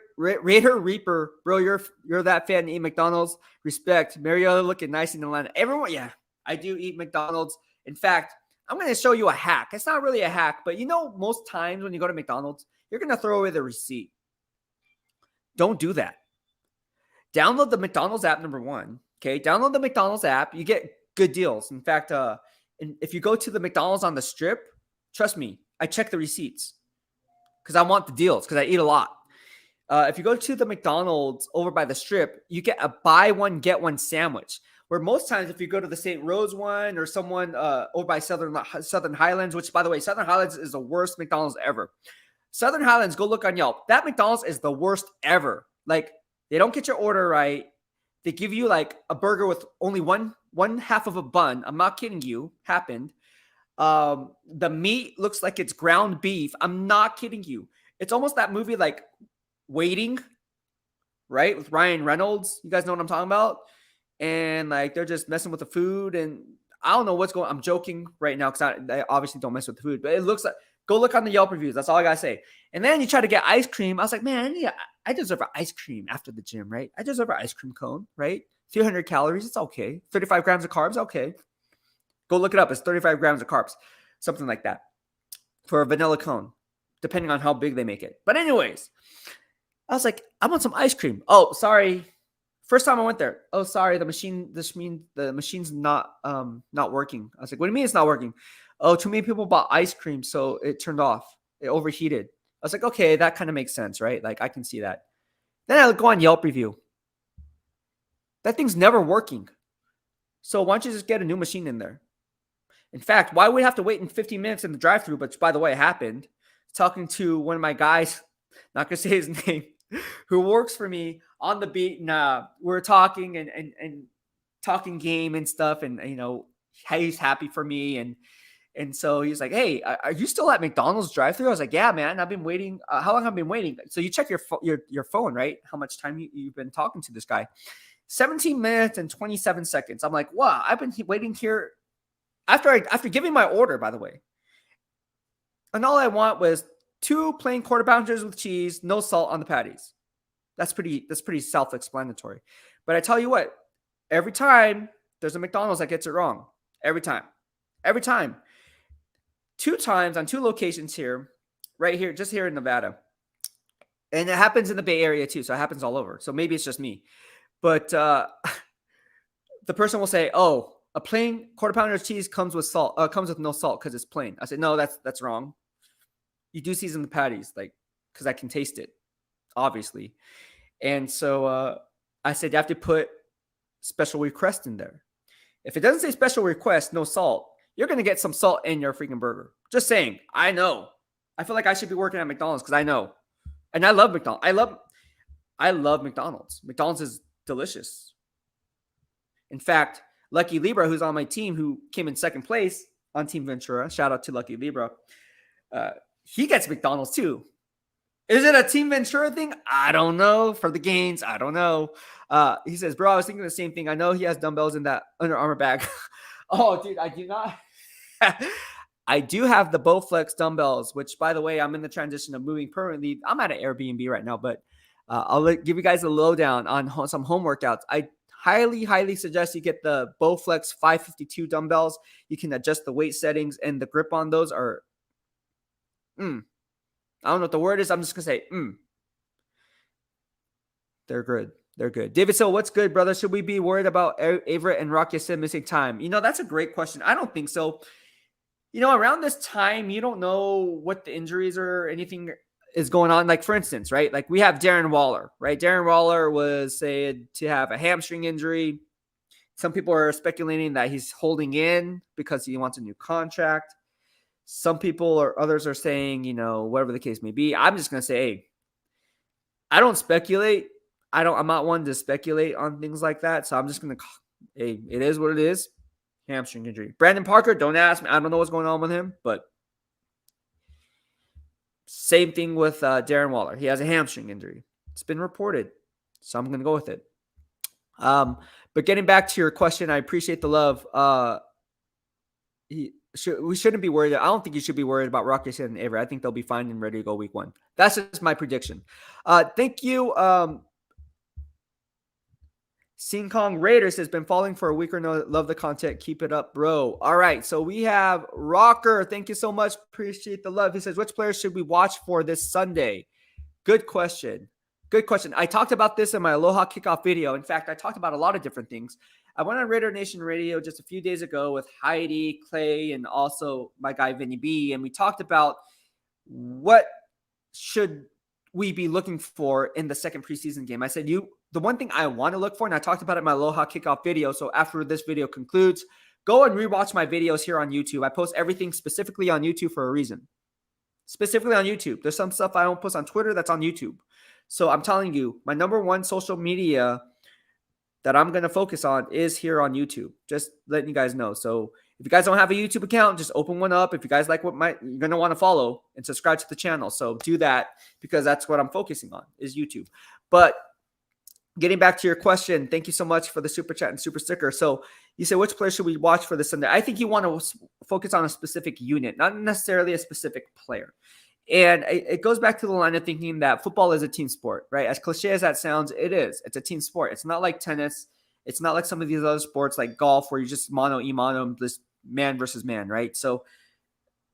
bro, you're that fan. Eat McDonald's. Respect. Mariota looking nice in Atlanta. Everyone, yeah, I do eat McDonald's. In fact, I'm going to show you a hack. It's not really a hack, but you know, most times when you go to McDonald's, you're going to throw away the receipt. Don't do that. Download the McDonald's app, number one. Okay, download the McDonald's app. You get good deals. In fact, if you go to the McDonald's on the Strip, trust me, I check the receipts because I want the deals because I eat a lot. If you go to the McDonald's over by the Strip, you get a buy one, get one sandwich. Where most times if you go to the St. Rose one or someone over by Southern Highlands, which, by the way, Southern Highlands is the worst McDonald's ever. Southern Highlands, go look on Yelp. That McDonald's is the worst ever. Like, they don't get your order right. They give you like a burger with only one half of a bun. I'm not kidding you. Happened. The meat looks like it's ground beef. I'm not kidding you. It's almost that movie like Waiting, right? With Ryan Reynolds. You guys know what I'm talking about? And like they're just messing with the food. And I don't know what's going on. I'm joking right now because I obviously don't mess with the food. But it looks like Go look on the Yelp reviews. That's all I gotta say. And then you try to get ice cream. I was like, man, I deserve an ice cream after the gym, right? I deserve an ice cream cone, right? 300 calories, it's okay. 35 grams of carbs, okay. Go look it up. It's 35 grams of carbs, something like that for a vanilla cone, depending on how big they make it. But anyways, I was like, I want some ice cream. Oh, sorry. First time I went there. Oh, sorry, the machine's not working. I was like, what do you mean it's not working? Oh, too many people bought ice cream, so it turned off. It overheated. I was like, okay, that kind of makes sense, right? Like I can see that. Then I go on Yelp review. That thing's never working. So why don't you just get a new machine in there? In fact, why would we have to wait in 15 minutes in the drive-thru? Which, by the way, happened. Talking to one of my guys, not gonna say his name, who works for me on the beat, and we were talking and talking game and stuff, and he's happy for me, and so he's like, "Hey, are you still at McDonald's drive-thru?" I was like, "Yeah, man, I've been waiting. How long have I been waiting?" So you check your phone, right? How much time you've been talking to this guy? 17 minutes and 27 seconds. I'm like, wow, I've been waiting here after giving my order, by the way. And all I want was 2 plain quarter pounders with cheese, no salt on the patties. That's pretty self-explanatory. But I tell you what, every time there's a McDonald's that gets it wrong. Every time. 2 times on 2 locations here, right here, just here in Nevada. And it happens in the Bay Area too, so it happens all over. So maybe it's just me. But the person will say, "Oh, a plain quarter pounder of cheese comes with salt. Comes with no salt because it's plain." I said, "No, that's wrong. You do season the patties, like, because I can taste it, obviously." And so I said, "You have to put special request in there. If it doesn't say special request, no salt, you're gonna get some salt in your freaking burger." Just saying. I know. I feel like I should be working at McDonald's because I know, and I love McDonald's. I love McDonald's. McDonald's is delicious. In fact, Lucky Libra, who's on my team, who came in second place on Team Ventura, shout out to Lucky Libra, he gets McDonald's too. Is it a Team Ventura thing? I don't know. For the gains, I don't know. He says, "Bro, I was thinking the same thing. I know he has dumbbells in that Under Armour bag." Oh, dude, I do not. I do have the Bowflex dumbbells, which, by the way, I'm in the transition of moving permanently. I'm at an Airbnb right now, but I'll give you guys a lowdown on some home workouts. I highly suggest you get the Bowflex 552 dumbbells. You can adjust the weight settings, and the grip on those are, I don't know what the word is. I'm just going to say, They're good. They're good. David, so what's good, brother? Should we be worried about Averett and Rock Ya-Sin missing time? That's a great question. I don't think so. Around this time, you don't know what the injuries or anything is going on. Like, for instance, right? Like, we have Darren Waller, right? Darren Waller was said to have a hamstring injury. Some people are speculating that he's holding in because he wants a new contract. Some people or others are saying, whatever the case may be. I'm just going to say, hey, I don't speculate. I'm not one to speculate on things like that. So I'm just going to, hey, it is what it is. Hamstring injury. Brandon Parker, don't ask me. I don't know what's going on with him, but same thing with Darren Waller. He has a hamstring injury. It's been reported, so I'm going to go with it. But getting back to your question, I appreciate the love. We shouldn't be worried. I don't think you should be worried about Rock Ya-Sin and Averett. I think they'll be fine and ready to go week 1. That's just my prediction. Thank you. Sing Kong Raiders has been following for a week or no. Love the content. Keep it up, bro. All right. So we have Rocker. Thank you so much. Appreciate the love. He says, which players should we watch for this Sunday? Good question. I talked about this in my Aloha kickoff video. In fact, I talked about a lot of different things. I went on Raider Nation Radio just a few days ago with Heidi, Clay, and also my guy, Vinny B. And we talked about what should we be looking for in the second preseason game. I said, the one thing I want to look for, and I talked about it in my Aloha kickoff video. So after this video concludes, go and rewatch my videos here on YouTube. I post everything specifically on YouTube for a reason. Specifically on YouTube. There's some stuff I don't post on Twitter that's on YouTube. So I'm telling you, my number one social media that I'm going to focus on is here on YouTube. Just letting you guys know. So if you guys don't have a YouTube account, just open one up. If you guys like you're going to want to follow and subscribe to the channel. So do that because that's what I'm focusing on is YouTube. But getting back to your question, thank you so much for the super chat and super sticker. So you say, which player should we watch for this Sunday? I think you want to focus on a specific unit, not necessarily a specific player. And it goes back to the line of thinking that football is a team sport, right? As cliche as that sounds, it is. It's a team sport. It's not like tennis. It's not like some of these other sports like golf where you just mano y mano, this man versus man, right? So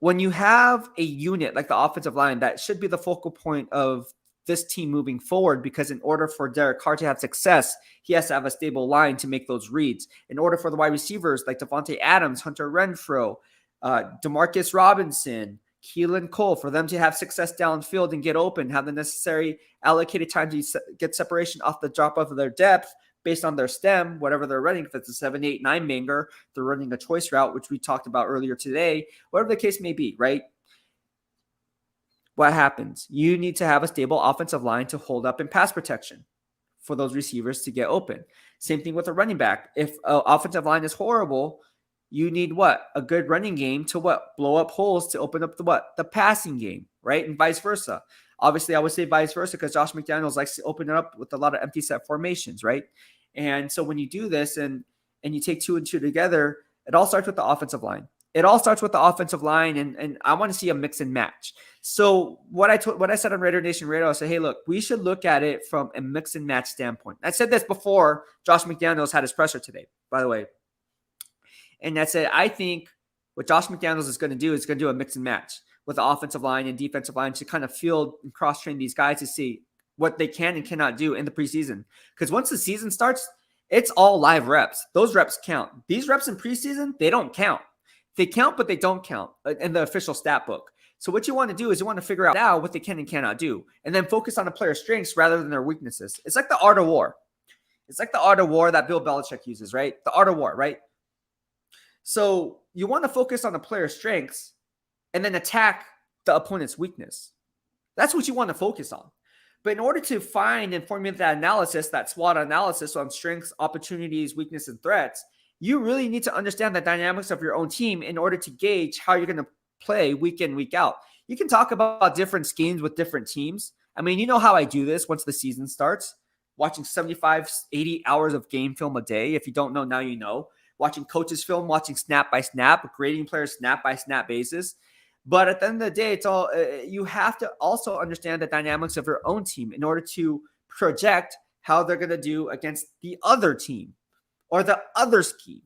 when you have a unit like the offensive line, that should be the focal point of this team moving forward, because in order for Derek Carr to have success, he has to have a stable line to make those reads. In order for the wide receivers like Devontae Adams, Hunter Renfrow, Demarcus Robinson, Keelan Cole, for them to have success downfield and get open, have the necessary allocated time to get separation off the drop of their depth based on their stem, whatever they're running. If it's a 7, 8, 9 banger, they're running a choice route, which we talked about earlier today, whatever the case may be, right? What happens? You need to have a stable offensive line to hold up in pass protection for those receivers to get open. Same thing with a running back. If an offensive line is horrible, you need what? A good running game to what? Blow up holes to open up the what? The passing game, right? And vice versa. Obviously, I would say vice versa because Josh McDaniels likes to open it up with a lot of empty set formations, right? And so when you do this and you take 2 and 2 together, it all starts with the offensive line. It all starts with the offensive line, and I want to see a mix and match. So what I said on Raider Nation Radio, I said, hey, look, we should look at it from a mix and match standpoint. I said this before Josh McDaniels had his presser today, by the way. And that said, I think what Josh McDaniels is going to do is going to do a mix and match with the offensive line and defensive line to kind of field and cross-train these guys to see what they can and cannot do in the preseason. Because once the season starts, it's all live reps. Those reps count. These reps in preseason, they don't count. They count, but they don't count in the official stat book. So what you want to do is you want to figure out now what they can and cannot do, and then focus on the player's strengths rather than their weaknesses. It's like the art of war. It's like the art of war that Bill Belichick uses, right? The art of war, right? So you want to focus on the player's strengths and then attack the opponent's weakness. That's what you want to focus on. But in order to find and formulate that analysis, that SWOT analysis on strengths, opportunities, weakness, and threats, you really need to understand the dynamics of your own team in order to gauge how you're going to play week in, week out. You can talk about different schemes with different teams. I mean, you know how I do this once the season starts, watching 75, 80 hours of game film a day. If you don't know, now you know. Watching coaches film, watching snap by snap, grading players snap by snap basis. But at the end of the day, it's all you have to also understand the dynamics of your own team in order to project how they're going to do against the other team or the other scheme.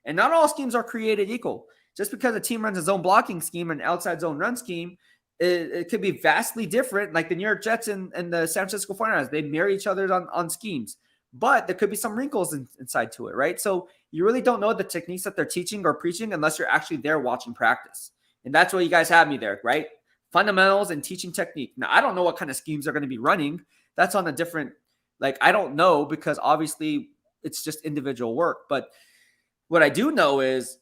And not all schemes are created equal. Just because a team runs a zone blocking scheme and outside zone run scheme, it could be vastly different. Like the New York Jets and the San Francisco 49ers, they marry each other on schemes. But there could be some wrinkles inside to it, right? So you really don't know the techniques that they're teaching or preaching unless you're actually there watching practice. And that's where you guys have me there, right? Fundamentals and teaching technique. Now, I don't know what kind of schemes are going to be running. That's on a different, I don't know, because obviously it's just individual work. But what I do know is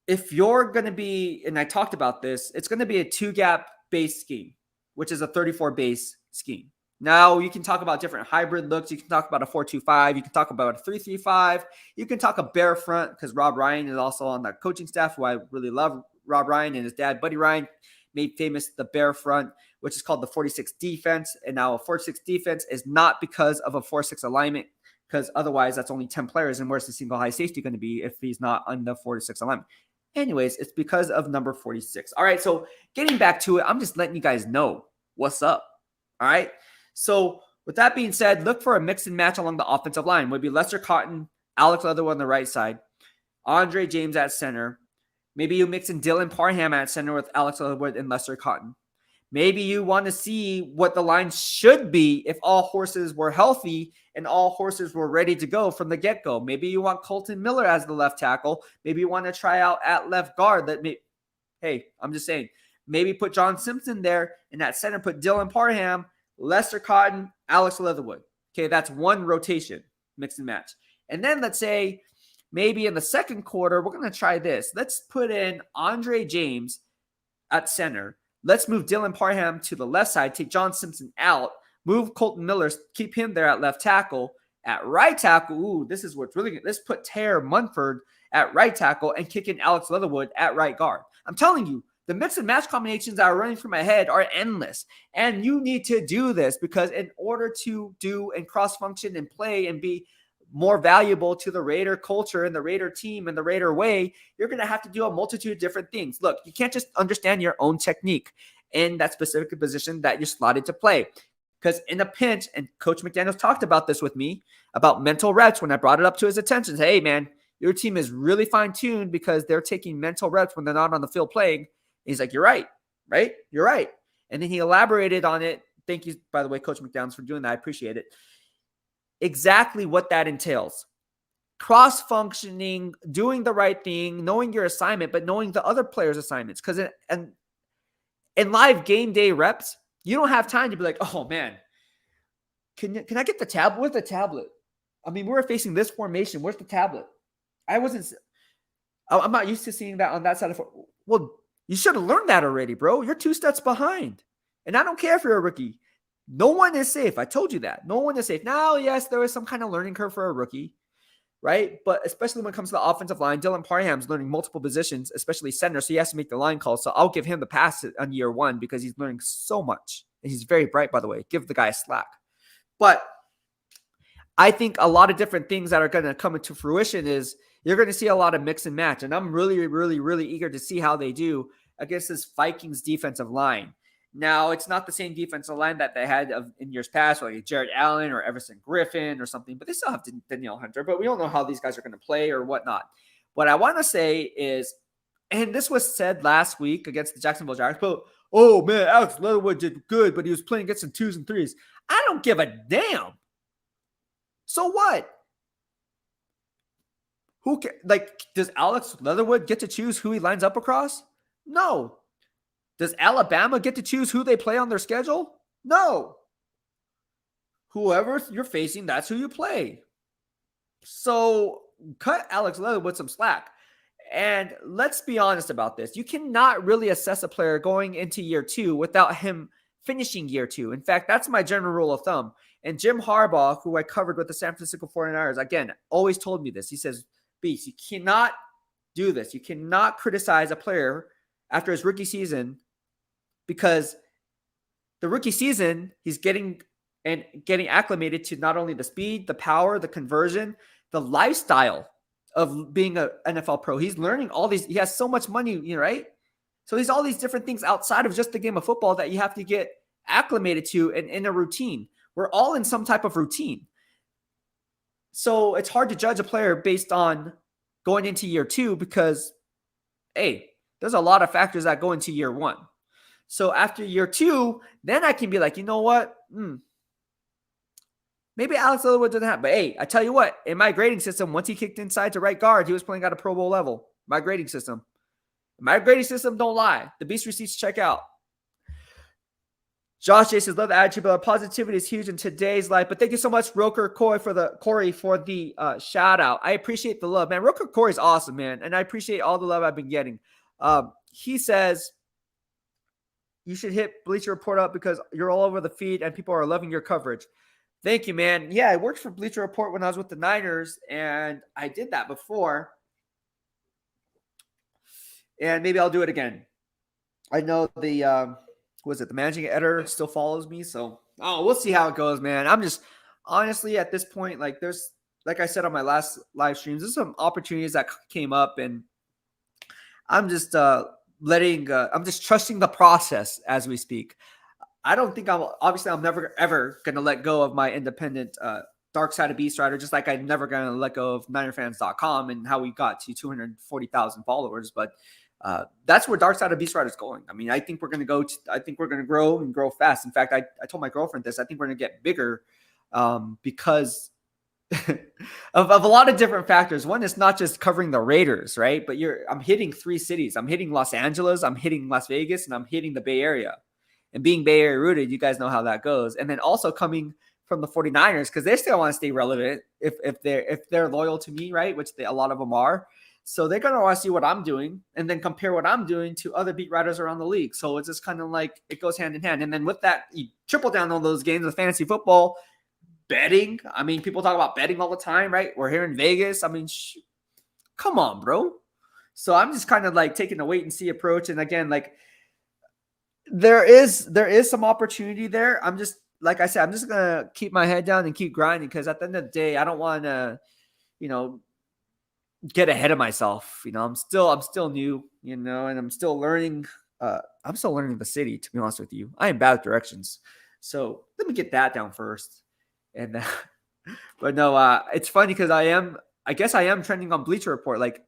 if you're going to be, and I talked about this, it's going to be a 2-gap base scheme, which is a 34 base scheme. Now, you can talk about different hybrid looks. You can talk about a 4-2-5. You can talk about a 3-3-5. You can talk a bear front because Rob Ryan is also on that coaching staff, who I really love. Rob Ryan and his dad, Buddy Ryan, made famous the bear front, which is called the 46 defense. And now a 46 defense is not because of a 4-6 alignment, because otherwise that's only 10 players. And where's the single high safety going to be if he's not on the 4-6 alignment? Anyways, it's because of number 46. All right, so getting back to it, I'm just letting you guys know what's up. All right. So with that being said, look for a mix and match along the offensive line. Would be Lester Cotton, Alex Leatherwood on the right side, Andre James at center. Maybe you mix in Dylan Parham at center with Alex Leatherwood and Lester Cotton. Maybe you want to see what the line should be if all horses were healthy and all horses were ready to go from the get-go. Maybe you want Colton Miller as the left tackle. Maybe you want to try out at left guard. Hey, I'm just saying, maybe put John Simpson there, and at center put Dylan Parham, Lester Cotton, Alex Leatherwood. Okay, that's one rotation, mix and match. And then let's say maybe in the second quarter, we're going to try this. Let's put in Andre James at center. Let's move Dylan Parham to the left side, take John Simpson out, move Colton Miller, keep him there at left tackle. At right tackle, this is what's really good. Let's put Tare Munford at right tackle and kick in Alex Leatherwood at right guard. I'm telling you, The mix and match combinations that are running through my head are endless. And you need to do this because in order to do and cross function and play and be more valuable to the Raider culture and the Raider team and the Raider way, you're going to have to do a multitude of different things. Look, you can't just understand your own technique in that specific position that you're slotted to play. Because in a pinch, and Coach McDaniels talked about this with me, about mental reps when I brought it up to his attention. Hey, man, your team is really fine-tuned because they're taking mental reps when they're not on the field playing. He's like, you're right? You're right. And then he elaborated on it. Thank you, by the way, Coach McDaniels, for doing that. I appreciate it. Exactly what that entails. Cross-functioning, doing the right thing, knowing your assignment, but knowing the other players' assignments. Because in live game day reps, you don't have time to be like, oh, man, can I get the tablet? Where's the tablet? I mean, we're facing this formation. Where's the tablet? I'm not used to seeing that on that side of it. Well, you should have learned that already, bro. You're 2 steps behind. And I don't care if you're a rookie. No one is safe. I told you that. No one is safe. Now, yes, there is some kind of learning curve for a rookie, right? But especially when it comes to the offensive line, Dylan Parham's learning multiple positions, especially center, so he has to make the line call. So I'll give him the pass on year 1 because he's learning so much. And he's very bright, by the way. Give the guy a slack. But I think a lot of different things that are going to come into fruition is you're going to see a lot of mix and match. And I'm really, really, really eager to see how they do against this Vikings defensive line. Now, it's not the same defensive line that they had in years past, like Jared Allen or Everson Griffin or something, but they still have Danielle Hunter. But we don't know how these guys are going to play or whatnot. What I want to say is, and this was said last week against the Jacksonville Jaguars, but, oh, man, Alex Leatherwood did good, but he was playing against some 2s and 3s. I don't give a damn. So what? Does Alex Leatherwood get to choose who he lines up across? No. Does Alabama get to choose who they play on their schedule? No. Whoever you're facing, that's who you play. So cut Alex Leatherwood some slack. And let's be honest about this. You cannot really assess a player going into year 2 without him finishing year 2. In fact, that's my general rule of thumb. And Jim Harbaugh, who I covered with the San Francisco 49ers, again, always told me this. He says, Beast, you cannot do this. You cannot criticize a player after his rookie season because the rookie season, he's getting acclimated to not only the speed, the power, the conversion, the lifestyle of being an NFL pro. He's learning all these. He has so much money, right? So there's all these different things outside of just the game of football that you have to get acclimated to and in a routine. We're all in some type of routine. So it's hard to judge a player based on going into year 2 because, hey, there's a lot of factors that go into year 1. So after year 2, then I can be like, you know what? Maybe Alex Leatherwood doesn't have. But hey, I tell you what, in my grading system, once he kicked inside to right guard, he was playing at a Pro Bowl level. My grading system. My grading system don't lie. The Beast receipts check out. Josh J says, love the attitude, but positivity is huge in today's life. But thank you so much, Corey, for the shout out. I appreciate the love, man. Roker Corey's awesome, man. And I appreciate all the love I've been getting. He says, you should hit Bleacher Report up because you're all over the feed and people are loving your coverage. Thank you, man. Yeah, I worked for Bleacher Report when I was with the Niners, and I did that before. And maybe I'll do it again. I know the managing editor still follows me, so we'll see how it goes, man. I'm just honestly at this point, like I said on my last live streams, there's some opportunities that came up, and I'm just I'm just trusting the process as we speak. I don't think I'm never ever gonna let go of my independent Dark Side of BEASTwriter, just like I'm never gonna let go of NinerFans.com and how we got to 240,000 followers, but that's where Dark Side of BEASTwriter is going. I mean, I think we're going to grow and grow fast. In fact, I told my girlfriend this. I think we're going to get bigger because of a lot of different factors. One is not just covering the Raiders, right? But I'm hitting 3 cities. I'm hitting Los Angeles, I'm hitting Las Vegas, and I'm hitting the Bay Area. And being Bay Area rooted, you guys know how that goes. And then also coming from the 49ers, because they still want to stay relevant if they're loyal to me, right? Which a lot of them are. So they're going to want to see what I'm doing and then compare what I'm doing to other beat writers around the league. So it's just kind of like it goes hand in hand. And then with that, you triple down on those games of fantasy football, betting. I mean, people talk about betting all the time, right? We're here in Vegas. I mean, come on, bro. So I'm just kind of like taking a wait and see approach. And again, like there is some opportunity there. I'm just, like I said, I'm just gonna keep my head down and keep grinding, because at the end of the day, I don't want to, get ahead of myself. I'm still new, and I'm still learning. I'm still learning the city, to be honest with you. I am bad at directions. So let me get that down first. And but no, it's funny because I guess I am trending on Bleacher Report. Like,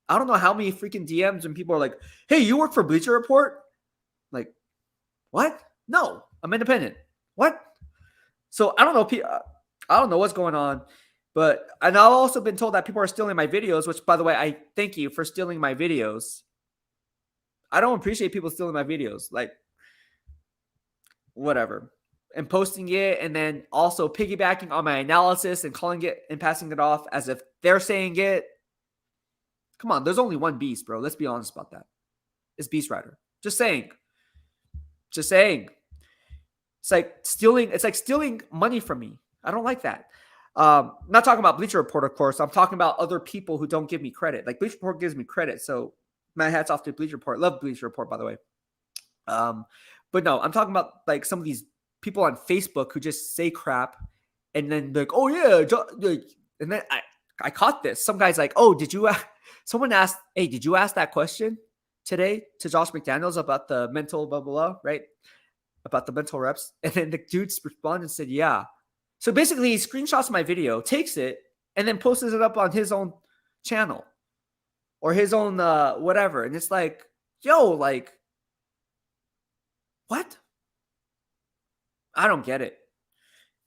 I don't know how many freaking DMs and people are like, "Hey, you work for Bleacher Report?" Like, what? No, I'm independent. What? So I don't know. I don't know what's going on. And I've also been told that people are stealing my videos, which, by the way, I thank you for stealing my videos. I don't appreciate people stealing my videos. Like, whatever. And posting it, and then also piggybacking on my analysis and calling it and passing it off as if they're saying it. Come on, there's only one beast, bro. Let's be honest about that. It's BEASTwriter. Just saying. Just saying. It's like stealing money from me. I don't like that. I'm not talking about Bleacher Report, of course. I'm talking about other people who don't give me credit. Like, Bleacher Report gives me credit, so my hat's off to Bleacher Report. Love Bleacher Report, by the way. But no, I'm talking about like some of these people on Facebook who just say crap, and then like, oh yeah, and then I caught this. Some guy's like, oh, someone asked, hey, did you ask that question today to Josh McDaniels about the mental blah blah blah, right? About the mental reps, and then the dude responded and said, yeah. So basically, he screenshots my video, takes it, and then posts it up on his own channel or his own whatever. And it's like, yo, like, what? I don't get it.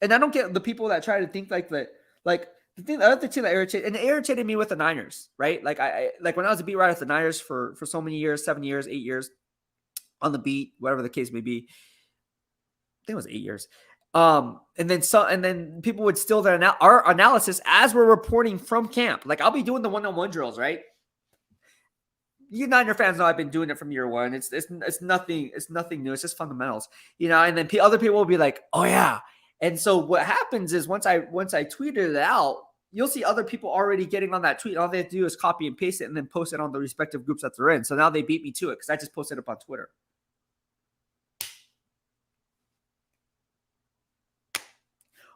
And I don't get the people that try to think like that. Like, the other thing that irritated me with the Niners, right? Like, I like when I was a beat writer at the Niners for so many years, 7 years, 8 years on the beat, whatever the case may be. I think it was 8 years. And then people would steal our analysis as we're reporting from camp. Like, I'll be doing the one-on-one drills, right? You Niner fans know I've been doing it from year one. It's nothing new. It's just fundamentals, And then other people will be like, "Oh yeah." And so what happens is once I tweeted it out, you'll see other people already getting on that tweet. All they have to do is copy and paste it and then post it on the respective groups that they're in. So now they beat me to it because I just posted it up on Twitter.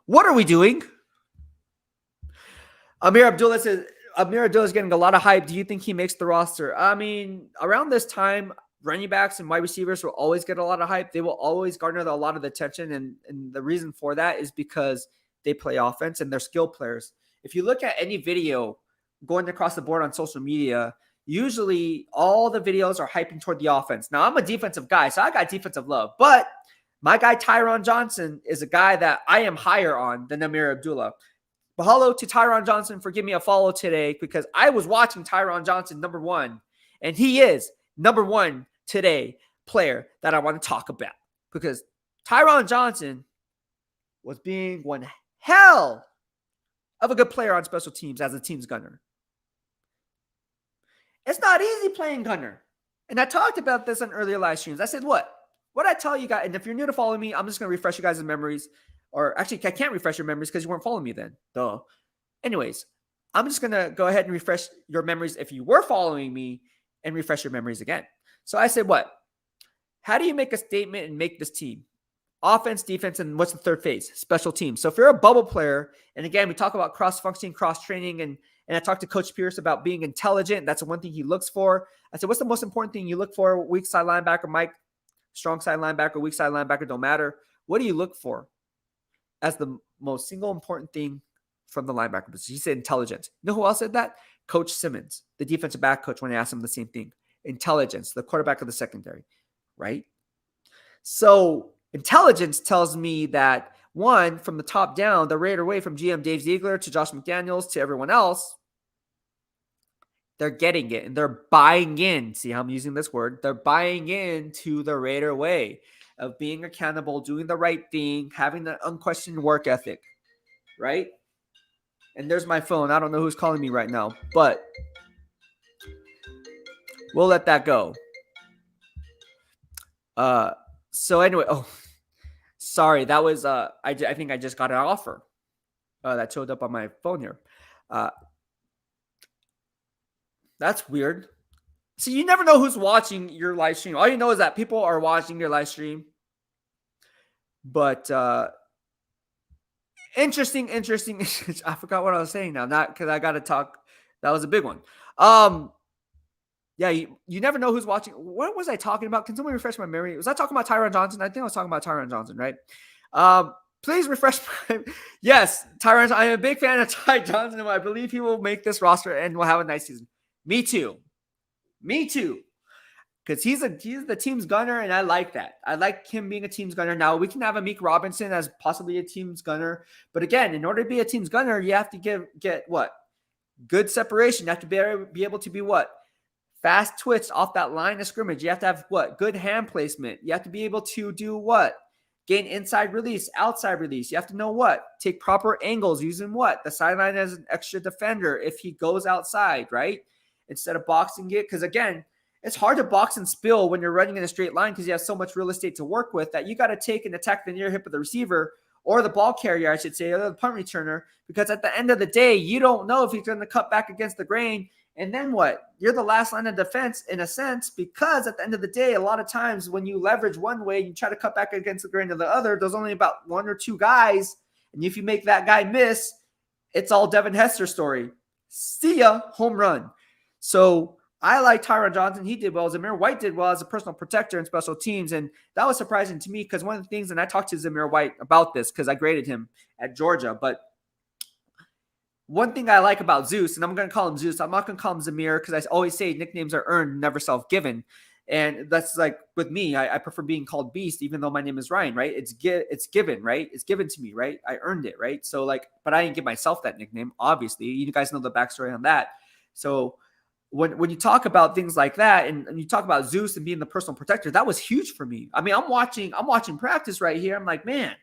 What are we doing? Amir Abdullah is getting a lot of hype. Do you think he makes the roster? I mean, around this time, running backs and wide receivers will always get a lot of hype. They will always garner a lot of attention. And the reason for that is because they play offense and they're skill players. If you look at any video going across the board on social media, usually all the videos are hyping toward the offense. Now, I'm a defensive guy, so I got defensive love. But my guy Tyron Johnson is a guy that I am higher on than Amir Abdullah. Mahalo to Tyron Johnson for giving me a follow today, because I was watching Tyron Johnson number one, and he is number one today player that I want to talk about, because Tyron Johnson was being one hell of a good player on special teams as a team's gunner. It's not easy playing gunner. And I talked about this on earlier live streams. I said, what I tell you guys, and if you're new to follow me, I'm just going to refresh you guys' memories. Or actually, I can't refresh your memories because you weren't following me then. Duh. Anyways, I'm just going to go ahead and refresh your memories if you were following me, and refresh your memories again. So I said, what? How do you make a statement and make this team? Offense, defense, and what's the third phase? Special teams. So if you're a bubble player, and again, we talk about cross-functioning, cross-training, and I talked to Coach Pierce about being intelligent. That's the one thing he looks for. I said, what's the most important thing you look for? Weak side linebacker, Mike. Strong side linebacker, weak side linebacker, don't matter. What do you look for as the most single important thing from the linebacker position? He said intelligence. You know who else said that? Coach Simmons, the defensive back coach, when I asked him the same thing. Intelligence, the quarterback of the secondary, right? So intelligence tells me that, one, from the top down, the Raider way, from GM Dave Ziegler to Josh McDaniels to everyone else, they're getting it and they're buying in. See how I'm using this word? They're buying into the Raider way of being accountable, doing the right thing, having the unquestioned work ethic, right? And there's my phone. I don't know who's calling me right now, but we'll let that go. So anyway, sorry. That was, I think I just got an offer that showed up on my phone here. That's weird. So you never know who's watching your live stream. All you know is that people are watching your live stream. But interesting. I forgot what I was saying now. Not because I got to talk. That was a big one. Yeah, you never know who's watching. What was I talking about? Can someone refresh my memory? Was I talking about Tyron Johnson? I think I was talking about Tyron Johnson, right? Please refresh my. Yes, Tyron. I am a big fan of Ty Johnson, and I believe he will make this roster and will have a nice season. Me too. Because he's the team's gunner, and I like that. I like him being a team's gunner. Now, we can have a Meek Robinson as possibly a team's gunner. But again, in order to be a team's gunner, you have to get what? Good separation. You have to be able to be what? Fast twitch off that line of scrimmage. You have to have what? Good hand placement. You have to be able to do what? Gain inside release, outside release. You have to know what? Take proper angles using what? The sideline as an extra defender if he goes outside, right? Instead of boxing it. Because again, it's hard to box and spill when you're running in a straight line because you have so much real estate to work with that you got to take and attack the near hip of the receiver or the ball carrier, I should say, or the punt returner. Because at the end of the day, you don't know if he's going to cut back against the grain. And then what? You're the last line of defense in a sense, because at the end of the day, a lot of times when you leverage one way, you try to cut back against the grain of the other, there's only about one or two guys. And if you make that guy miss, it's all Devin Hester story. See ya, home run. So I like Tyron Johnson. He did well. Zamir White did well as a personal protector in special teams. And that was surprising to me because one of the things, and I talked to Zamir White about this because I graded him at Georgia, but one thing I like about Zeus, and I'm going to call him Zeus, I'm not going to call him Zamir because I always say nicknames are earned, never self-given. And that's like with me, I prefer being called Beast, even though my name is Ryan, right? It's given, right? It's given to me, right? I earned it, right? So like, but I didn't give myself that nickname, obviously. You guys know the backstory on that. So when you talk about things like that and you talk about Zeus and being the personal protector, that was huge for me. I mean, I'm watching practice right here. I'm like, man,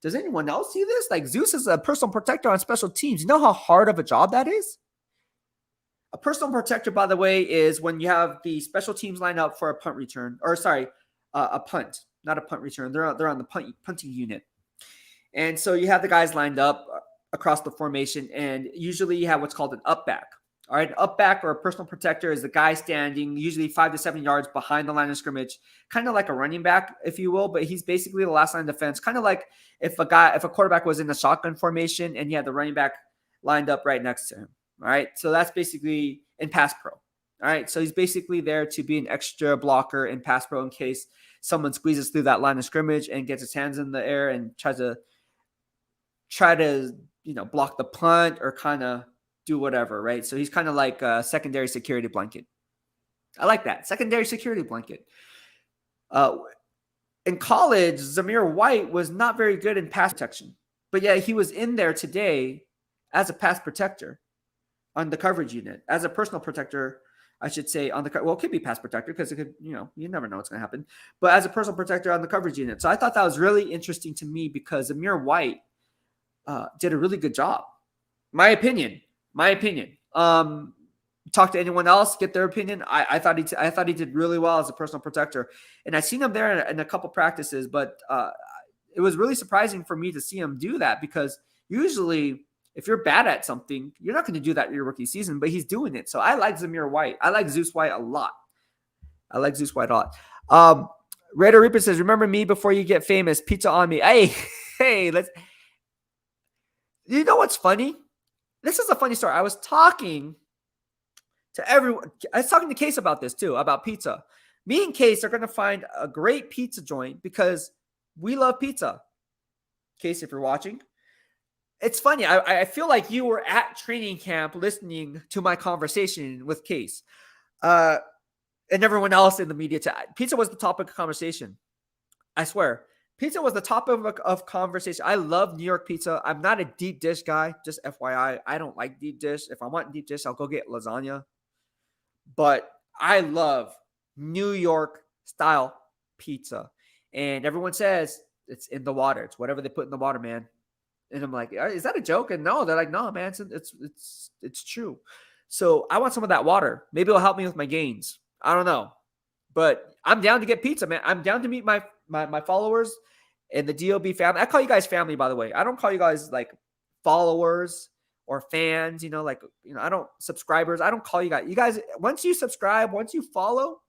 does anyone else see this? Like Zeus is a personal protector on special teams. You know how hard of a job that is? A personal protector, by the way, is when you have the special teams lined up for a punt return, or sorry, a punt, not a punt return. They're on the punting unit. And so you have the guys lined up across the formation, and usually you have what's called an up back. All right, up back or a personal protector is the guy standing usually 5 to 7 yards behind the line of scrimmage, kind of like a running back, if you will, but he's basically the last line of defense, kind of like if a quarterback was in a shotgun formation and he had the running back lined up right next to him. All right, so that's basically in pass pro. All right, so he's basically there to be an extra blocker in pass pro in case someone squeezes through that line of scrimmage and gets his hands in the air and try to block the punt or kind of do whatever, right? So he's kind of like a secondary security blanket. I like that. Secondary security blanket. In college, Zamir White was not very good in pass protection. But yeah, he was in there today as a pass protector on the coverage unit. As a personal protector, I should say, on the it could be pass protector because it could, you never know what's going to happen. But as a personal protector on the coverage unit. So I thought that was really interesting to me because Zamir White did a really good job. My opinion. Talk to anyone else, get their opinion. I thought he did really well as a personal protector, and I seen him there in a couple practices. But it was really surprising for me to see him do that because usually, if you're bad at something, you're not going to do that in your rookie season. But he's doing it, so I like Zamir White. I like Zeus White a lot. Raider Reaper says, "Remember me before you get famous. Pizza on me." Hey, let's. You know what's funny? This is a funny story. I was talking to everyone. I was talking to Case about this too, about pizza. Me and Case are going to find a great pizza joint because we love pizza. Case, if you're watching. It's funny. I feel like you were at training camp listening to my conversation with Case and everyone else in the media. Pizza was the topic of conversation. I swear. Pizza was the topic of conversation. I love New York pizza. I'm not a deep dish guy, just FYI. I don't like deep dish. If I want deep dish, I'll go get lasagna. But I love New York style pizza. And everyone says it's in the water. It's whatever they put in the water, man. And I'm like, is that a joke? And no, they're like, no, man, it's true. So I want some of that water. Maybe it'll help me with my gains. I don't know. But I'm down to get pizza, man. I'm down to meet my followers and the DOB family. I call you guys family, by the way. I don't call you guys like followers or fans, like, I don't subscribers. I don't call you guys. You guys, once you subscribe, once you follow,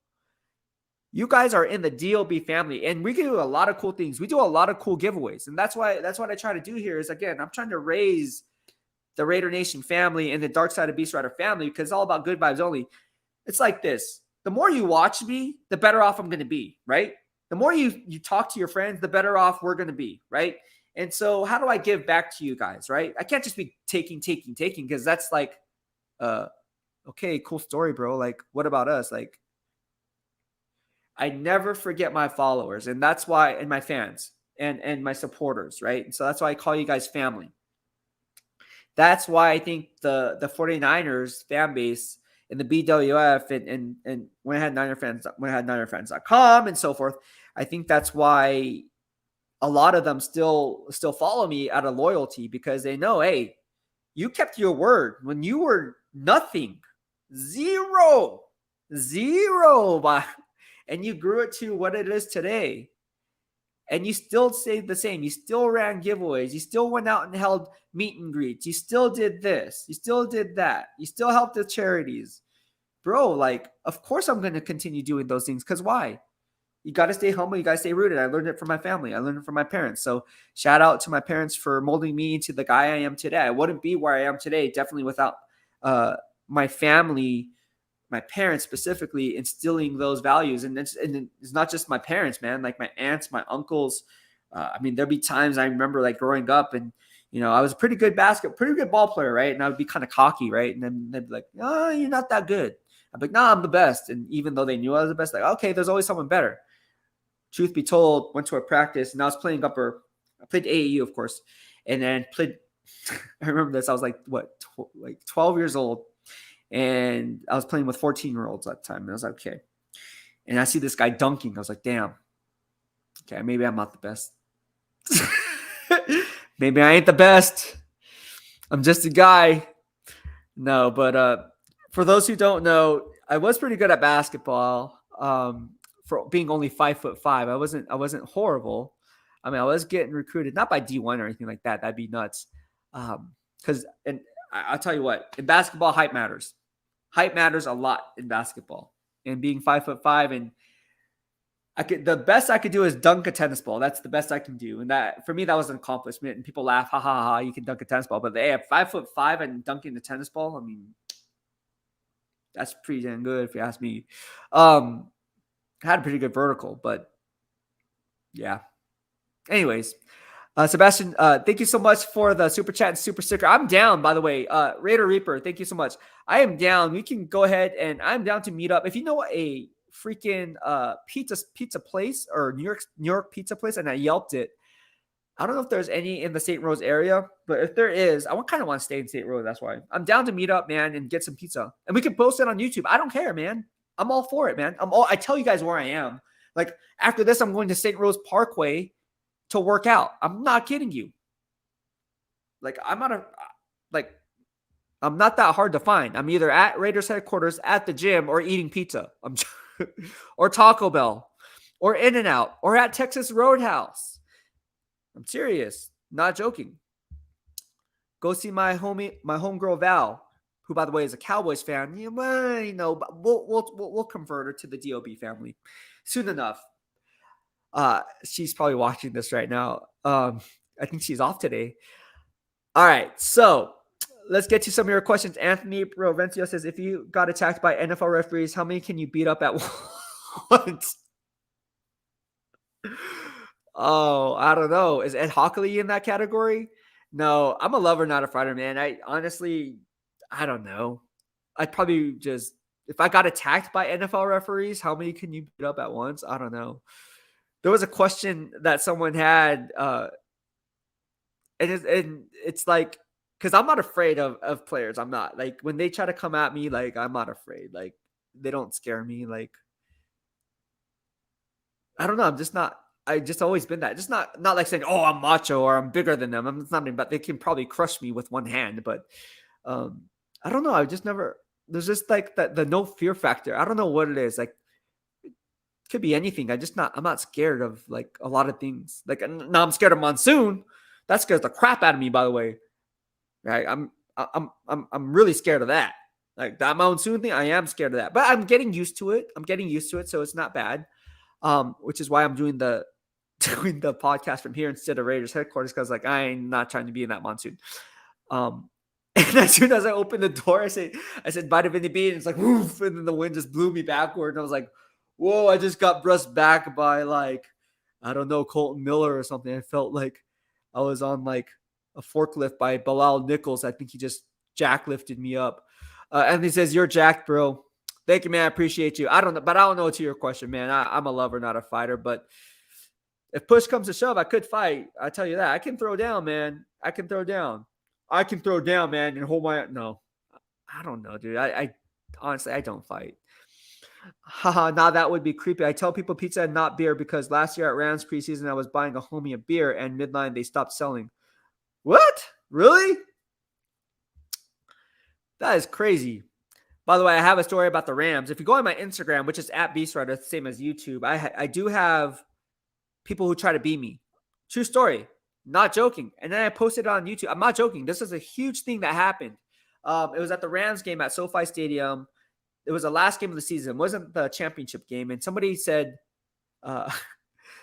you guys are in the DOB family, and we can do a lot of cool things. We do a lot of cool giveaways, and that's what I try to do here is, again, I'm trying to raise the Raider Nation family and the Dark Side of BEASTwriter family, because it's all about good vibes only. It's like this. The more you watch me, the better off I'm going to be, right? The more you talk to your friends, the better off we're going to be, right? And so how do I give back to you guys, right? I can't just be taking, because that's like, okay, cool story, bro. Like, what about us? Like, I never forget my followers, and that's why, and my fans and my supporters, right? And so that's why I call you guys family. That's why I think the 49ers fan base and the BWF and when I had NinerFans.com and so forth, I think that's why a lot of them still follow me out of loyalty, because they know, hey, you kept your word when you were nothing, zero, and you grew it to what it is today. And you still stayed the same. You still ran giveaways. You still went out and held meet and greets. You still did this. You still did that. You still helped the charities. Bro, like, of course I'm going to continue doing those things, because why? You got to stay humble. You got to stay rooted. I learned it from my family. I learned it from my parents. So shout out to my parents for molding me into the guy I am today. I wouldn't be where I am today, definitely without my family, my parents specifically, instilling those values. And it's not just my parents, man, like my aunts, my uncles. I mean, there'll be times I remember like growing up and, I was a pretty good ball player, right? And I would be kind of cocky, right? And then they'd be like, "Oh, you're not that good." I'd be like, "No, I'm the best." And even though they knew I was the best, like, okay, there's always someone better. Truth be told, went to a practice and I was playing upper. I played AAU, of course, and then played. I remember this. I was like, 12 years old. And I was playing with 14-year-olds at the time. And I was like, okay. And I see this guy dunking. I was like, damn. Okay, maybe I'm not the best. Maybe I ain't the best. I'm just a guy. No, but for those who don't know, I was pretty good at basketball. For being only 5'5", I wasn't horrible. I mean, I was getting recruited, not by D1 or anything like that. That'd be nuts. Because I'll tell you what, in basketball, height matters. Height matters a lot in basketball. And being 5'5", and the best I could do is dunk a tennis ball. That's the best I can do. And that, for me, that was an accomplishment. And people laugh, ha ha ha, you can dunk a tennis ball. But hey, at 5'5" and dunking the tennis ball, I mean, that's pretty damn good if you ask me. I had a pretty good vertical, but yeah. Anyways, Sebastian, thank you so much for the super chat and super sticker. I'm down, by the way. Raider Reaper, thank you so much. I am down. We can go ahead and I'm down to meet up. If you know a freaking pizza place or New York pizza place, and I Yelped it. I don't know if there's any in the St. Rose area, but if there is, I kind of want to stay in St. Rose. That's why I'm down to meet up, man, and get some pizza. And we can post it on YouTube. I don't care, man. I'm all for it, man. I tell you guys where I am. Like after this, I'm going to St. Rose Parkway to work out. I'm not kidding you. Like I'm not that hard to find. I'm either at Raiders headquarters, at the gym, or eating pizza. Or Taco Bell, or In-N-Out, or at Texas Roadhouse. I'm serious, not joking. Go see my homegirl Val, who by the way is a Cowboys fan. We'll convert her to the DOB family soon enough. She's probably watching this right now. I think she's off today. All right, so let's get to some of your questions. Anthony Provencio says, if you got attacked by NFL referees, how many can you beat up at once? Oh, I don't know. Is Ed Hockley in that category? No, I'm a lover, not a fighter, man. I don't know. I'd probably just, if I got attacked by NFL referees, how many can you beat up at once? I don't know. There was a question that someone had, and it's like, because I'm not afraid of players. I'm not. Like, when they try to come at me, like, I'm not afraid. Like, they don't scare me. Like, I don't know. I'm just not. I just always been that. Just not like saying, oh, I'm macho or I'm bigger than them. It's not, but they can probably crush me with one hand. But I don't know. I just never. There's just like the no fear factor. I don't know what it is. Like, it could be anything. I'm not scared of like a lot of things. Like, now I'm scared of Monsoon. That scares the crap out of me, by the way. Right? I'm really scared of that. Like that monsoon thing, I am scared of that. But I'm getting used to it. So it's not bad. Which is why I'm doing the podcast from here instead of Raiders headquarters, because like I'm not trying to be in that monsoon. And as soon as I opened the door, I said bye to Vinny B, and it's like woof, and then the wind just blew me backward, and I was like, whoa, I just got brushed back by like, I don't know, Colton Miller or something. I felt like I was on like a forklift by Bilal Nichols. I think he just jack lifted me up. And he says, "You're jacked, bro." Thank you, man. I appreciate you. I don't know to your question, man. I'm a lover, not a fighter. But if push comes to shove, I could fight. I tell you that. I can throw down, man. I can throw down, man, and hold my. No, I don't know, dude. I honestly, I don't fight. Haha, now that would be creepy. I tell people pizza and not beer because last year at Rams preseason, I was buying a homie a beer and midline they stopped selling. What? Really? That is crazy. By the way, I have a story about the Rams. If you go on my Instagram, which is at BEASTwriter, the same as YouTube, I do have people who try to be me. True story. Not joking. And then I posted it on YouTube. I'm not joking. This is a huge thing that happened. It was at the Rams game at SoFi Stadium. It was the last game of the season. It wasn't the championship game. And somebody said,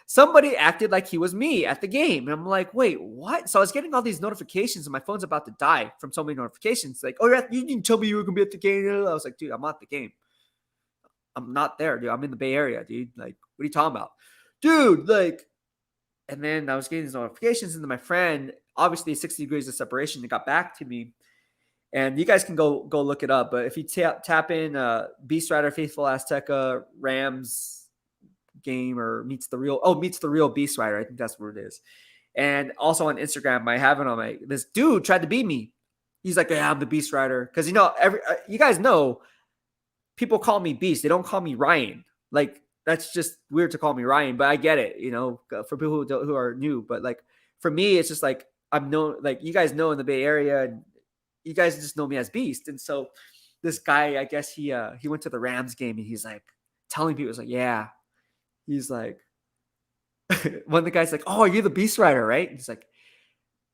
somebody acted like he was me at the game. And I'm like, wait, what? So I was getting all these notifications and my phone's about to die from so many notifications. Like, oh, you didn't tell me you were going to be at the game. I was like, dude, I'm not at the game. I'm not there, dude. I'm in the Bay Area, dude. Like, what are you talking about? Dude, like, and then I was getting these notifications, and then my friend, obviously 60 degrees of separation, it got back to me. And you guys can go look it up. But if you tap in BEASTwriter Faithful Azteca Rams game or meets the real BEASTwriter, I think that's what it is. And also on Instagram, I have it on this dude tried to beat me. He's like, yeah, I'm the BEASTwriter. Because you guys know people call me Beast. They don't call me Ryan. Like, that's just weird to call me Ryan, but I get it, for people who are new. But like for me, it's just like I'm known, like you guys know in the Bay Area, and you guys just know me as Beast. And so this guy, I guess he went to the Rams game, and he's like telling people, like, yeah, he's like, one of the guys like, oh, are you the BEASTwriter, right? And he's like,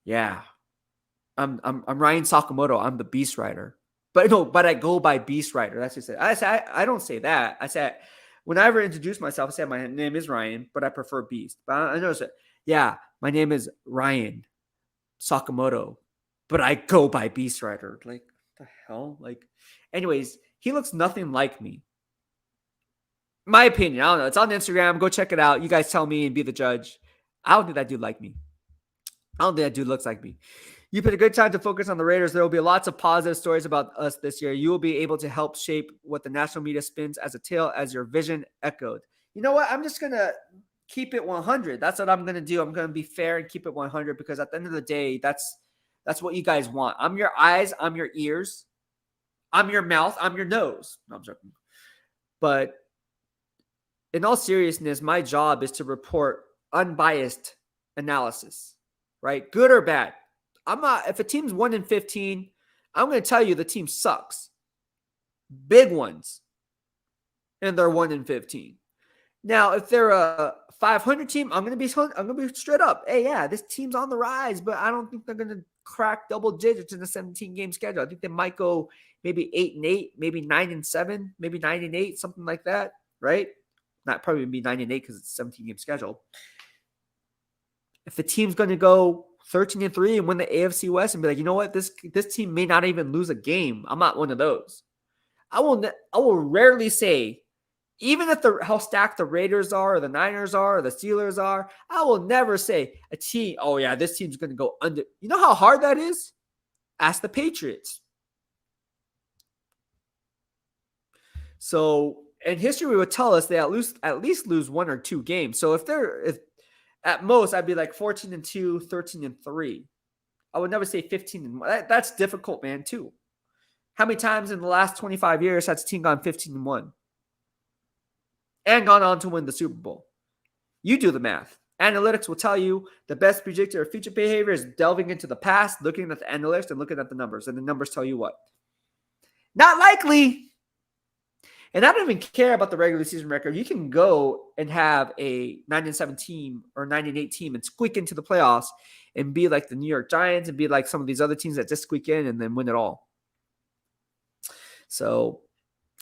yeah, I'm Ryan Sakamoto. I'm the BEASTwriter, but I go by BEASTwriter. That's what I said. I don't say that. I said, when I ever introduce myself, I say my name is Ryan, but I prefer Beast. But I noticed that, yeah, my name is Ryan Sakamoto, but I go by BEASTwriter. Like, what the hell? Like, anyways, he looks nothing like me. My opinion. I don't know. It's on Instagram. Go check it out. You guys tell me and be the judge. I don't think that dude like me. I don't think that dude looks like me. You picked a good time to focus on the Raiders. There will be lots of positive stories about us this year. You will be able to help shape what the national media spins as a tale as your vision echoed. You know what? I'm just going to keep it 100. That's what I'm going to do. I'm going to be fair and keep it 100 because at the end of the day, that's what you guys want. I'm your eyes. I'm your ears. I'm your mouth. I'm your nose. No, I'm joking. But in all seriousness, my job is to report unbiased analysis, right? Good or bad. If a team's 1-15, I'm going to tell you the team sucks. Big ones. And they're 1-15. Now, if they're a 500 team, I'm going to be straight up. Hey, yeah, this team's on the rise, but I don't think they're going to crack double digits in a 17-game schedule. I think they might go maybe 8-8, maybe 9-7, maybe 9-8, something like that, right? Not probably be 9-8 because it's a 17-game schedule. If the team's going to go 13-3 and win the AFC West and be like, you know what, this team may not even lose a game. I'm not one of those. I will rarely say, even if how stacked the Raiders are, or the Niners are, or the Steelers are, I will never say a team, oh yeah, this team's going to go under. You know how hard that is? Ask the Patriots. So, and history would tell us they at least lose 1 or 2 games. So if at most, I'd be like 14-2, 13-3. I would never say 15-1. That's difficult, man, too. How many times in the last 25 years has a team gone 15-1 and gone on to win the Super Bowl? You do the math. Analytics will tell you the best predictor of future behavior is delving into the past, looking at the analytics, and looking at the numbers. And the numbers tell you what? Not likely. And I don't even care about the regular season record. You can go and have a 9-7 team or 9-8 team and squeak into the playoffs and be like the New York Giants and be like some of these other teams that just squeak in and then win it all. So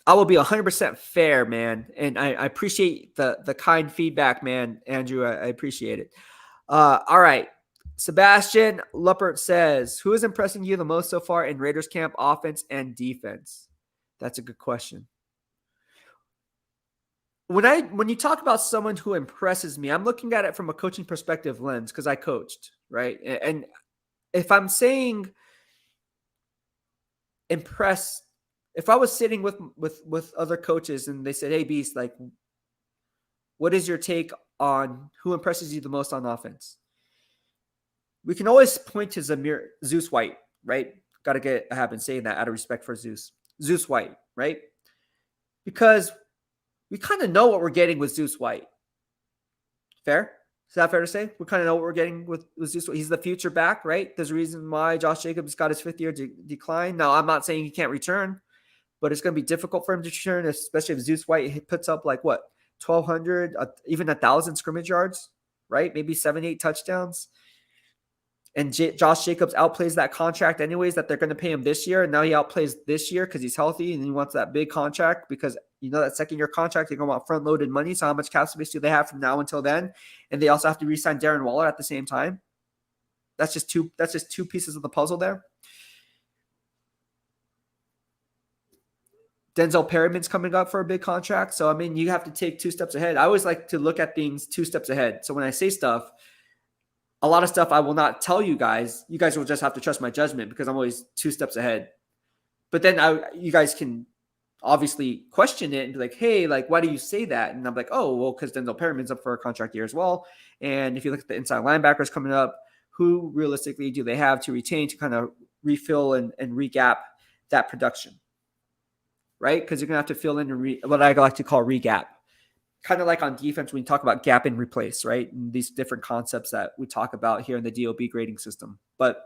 I will be 100% fair, man. And I appreciate the kind feedback, man. Andrew, I appreciate it. All right. Sebastian Luppert says, who is impressing you the most so far in Raiders camp, offense and defense? That's a good question. When you talk about someone who impresses me, I'm looking at it from a coaching perspective lens because I coached, right? And if I'm saying impress, if I was sitting with other coaches and they said, hey, Beast, like, what is your take on who impresses you the most on offense? We can always point to Zeus White, right? Got to get I have been saying that out of respect for Zeus White, right? Because we kind of know what we're getting with Zeus White. Fair? Is that fair to say? We kind of know what we're getting with Zeus White. He's the future back, right? There's a reason why Josh Jacobs got his fifth-year decline. Now, I'm not saying he can't return, but it's going to be difficult for him to return, especially if Zeus White puts up like what, 1,200, even 1,000 scrimmage yards, right? Maybe 7, 8 touchdowns. And Josh Jacobs outplays that contract anyways that they're going to pay him this year. And now he outplays this year because he's healthy and he wants that big contract because, you know, that second-year contract, you're going to want front-loaded money. So how much cap space do they have from now until then? And they also have to re-sign Darren Waller at the same time. That's just two pieces of the puzzle there. Denzel Perryman's coming up for a big contract. So, I mean, you have to take 2 steps ahead. I always like to look at things 2 steps ahead. So when I say stuff, a lot of stuff I will not tell you guys. You guys will just have to trust my judgment because I'm always 2 steps ahead. But then you guys can obviously question it and be like, hey, like, why do you say that? And I'm like, oh, well, because Denzel Perryman's up for a contract year as well. And if you look at the inside linebackers coming up, who realistically do they have to retain to kind of refill and regap that production? Right? Because you're going to have to fill in what I like to call regap. Kind of like on defense when you talk about gap and replace, right? And these different concepts that we talk about here in the DOB grading system. But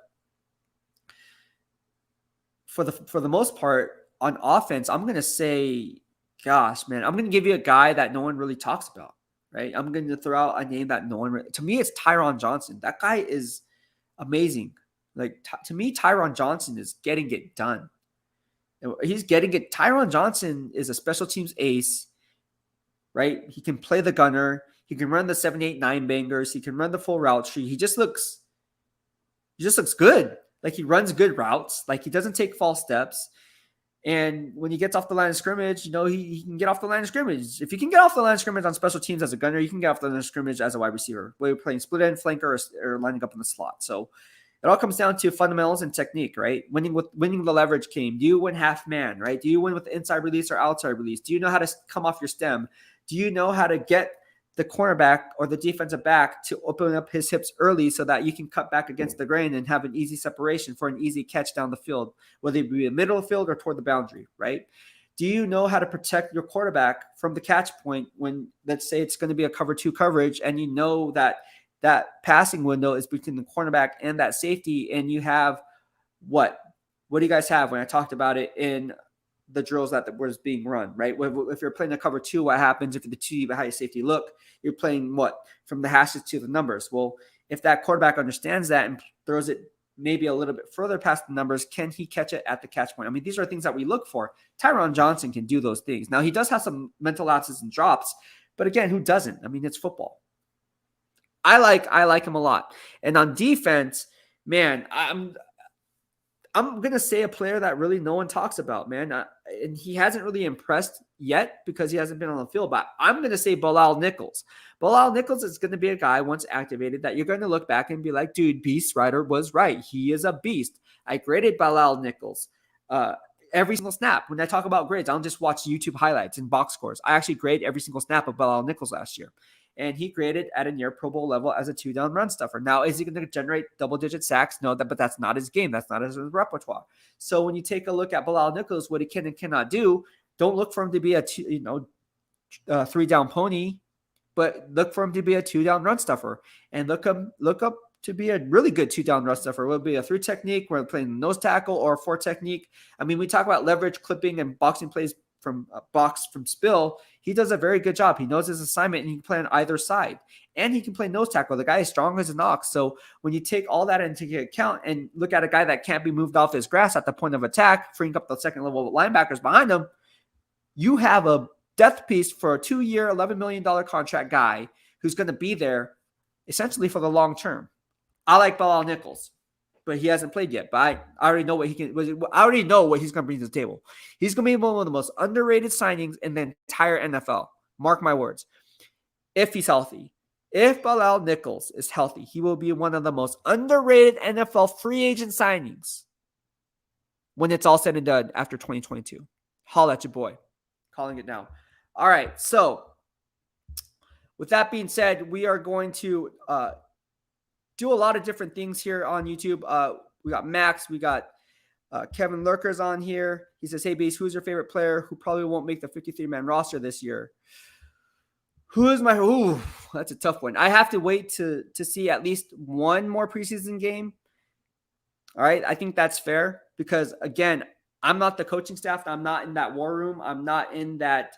for the most part, on offense, I'm going to say, gosh, man, I'm going to give you a guy that no one really talks about, right? I'm going to throw out a name that no one to me, it's Tyron Johnson. That guy is amazing. Like, to me, Tyron Johnson is getting it done. He's getting it. Tyron Johnson is a special teams ace. Right? He can play the gunner. He can run the 7, 8, 9 bangers. He can run the full route tree. He just looks good. Like, he runs good routes. Like, he doesn't take false steps. And when he gets off the line of scrimmage, you know, he can get off the line of scrimmage. If you can get off the line of scrimmage on special teams as a gunner, you can get off the line of scrimmage as a wide receiver, whether you're playing split end, flanker, or lining up in the slot. So it all comes down to fundamentals and technique, right? Winning the leverage game. Do you win half man, right? Do you win with the inside release or outside release? Do you know how to come off your stem? Do you know how to get the cornerback or the defensive back to open up his hips early so that you can cut back against the grain and have an easy separation for an easy catch down the field, whether it be in the middle of the field or toward the boundary, right? Do you know how to protect your quarterback from the catch point when, let's say, it's going to be a cover 2 coverage and you know that passing window is between the cornerback and that safety, and you have what do you guys have when I talked about it in the drills that was being run, right? If you're playing a cover 2, what happens if the 2 high safety look? You're playing what? From the hashes to the numbers. Well, if that quarterback understands that and throws it maybe a little bit further past the numbers, can he catch it at the catch point? I mean, these are things that we look for. Tyron Johnson can do those things. Now, he does have some mental lapses and drops, but again, who doesn't? I mean, it's football. I like him a lot. And on defense, man, I'm going to say a player that really no one talks about, man. And he hasn't really impressed yet because he hasn't been on the field. But I'm going to say Bilal Nichols. Bilal Nichols is going to be a guy once activated that you're going to look back and be like, dude, BEASTwriter was right. He is a beast. I graded Bilal Nichols every single snap. When I talk about grades, I don't just watch YouTube highlights and box scores. I actually grade every single snap of Bilal Nichols last year. And he graded at a near Pro Bowl level as a 2-down run stuffer. Now, is he going to generate double-digit sacks? No, but that's not his game. That's not his repertoire. So when you take a look at Bilal Nichols, what he can and cannot do, don't look for him to be a 3-down pony, but look for him to be a 2-down run stuffer. And look up to be a really good 2-down run stuffer. Will it be a 3 technique? We're playing nose tackle or 4 technique. I mean, we talk about leverage, clipping, and boxing plays box from Spill, he does a very good job. He knows his assignment, and he can play on either side. And he can play nose tackle. The guy is strong as an ox. So when you take all that into account and look at a guy that can't be moved off his grass at the point of attack, freeing up the second level linebackers behind him, you have a death piece for a 2-year, $11 million contract guy who's going to be there essentially for the long term. I like Bilal Nichols, but he hasn't played yet. But I already know what he can. I already know what he's going to bring to the table. He's going to be one of the most underrated signings in the entire NFL. Mark my words. If he's healthy. If Bilal Nichols is healthy, he will be one of the most underrated NFL free agent signings when it's all said and done after 2022. Holla at your boy. Calling it now. All right. So with that being said, we are going to do a lot of different things here on YouTube. We got Max. We got Kevin Lurkers on here. He says, hey, Beast, who's your favorite player who probably won't make the 53-man roster this year? Who is my – ooh, that's a tough one. I have to wait to see at least one more preseason game. All right, I think that's fair because, again, I'm not the coaching staff. I'm not in that war room. I'm not in that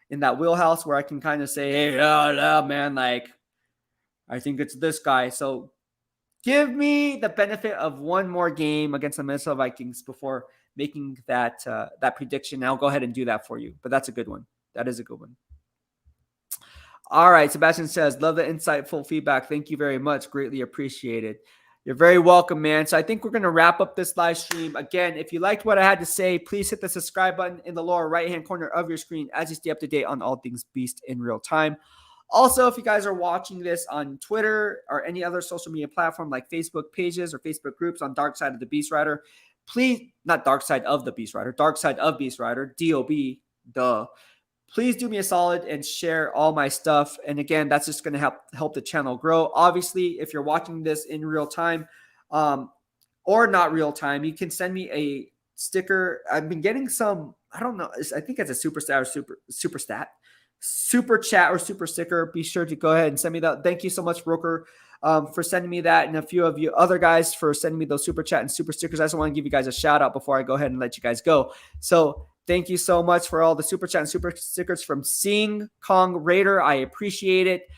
in that wheelhouse where I can kind of say, hey, man, like, I think it's this guy. So give me the benefit of one more game against the Minnesota Vikings before making that prediction. I'll go ahead and do that for you. But that's a good one. That is a good one. All right. Sebastian says, love the insightful feedback. Thank you very much. Greatly appreciated. You're very welcome, man. So I think we're going to wrap up this live stream. Again, if you liked what I had to say, please hit the subscribe button in the lower right-hand corner of your screen as you stay up to date on all things Beast in real time. Also, if you guys are watching this on Twitter or any other social media platform like Facebook pages or Facebook groups on Dark Side of the BEASTwriter, please, not Dark Side of the BEASTwriter, Dark Side of BEASTwriter, DOB, duh. Please do me a solid and share all my stuff. And again, that's just going to help the channel grow. Obviously, if you're watching this in real time or not real time, you can send me a sticker. I've been getting some, I don't know, I think it's a super chat or super sticker. Be sure to go ahead and send me that. Thank you so much, Broker, for sending me that, and a few of you other guys for sending me those super chat and super stickers. I just want to give you guys a shout out before I go ahead and let you guys go. So thank you so much for all the super chat and super stickers from Sing Kong Raider. I appreciate it.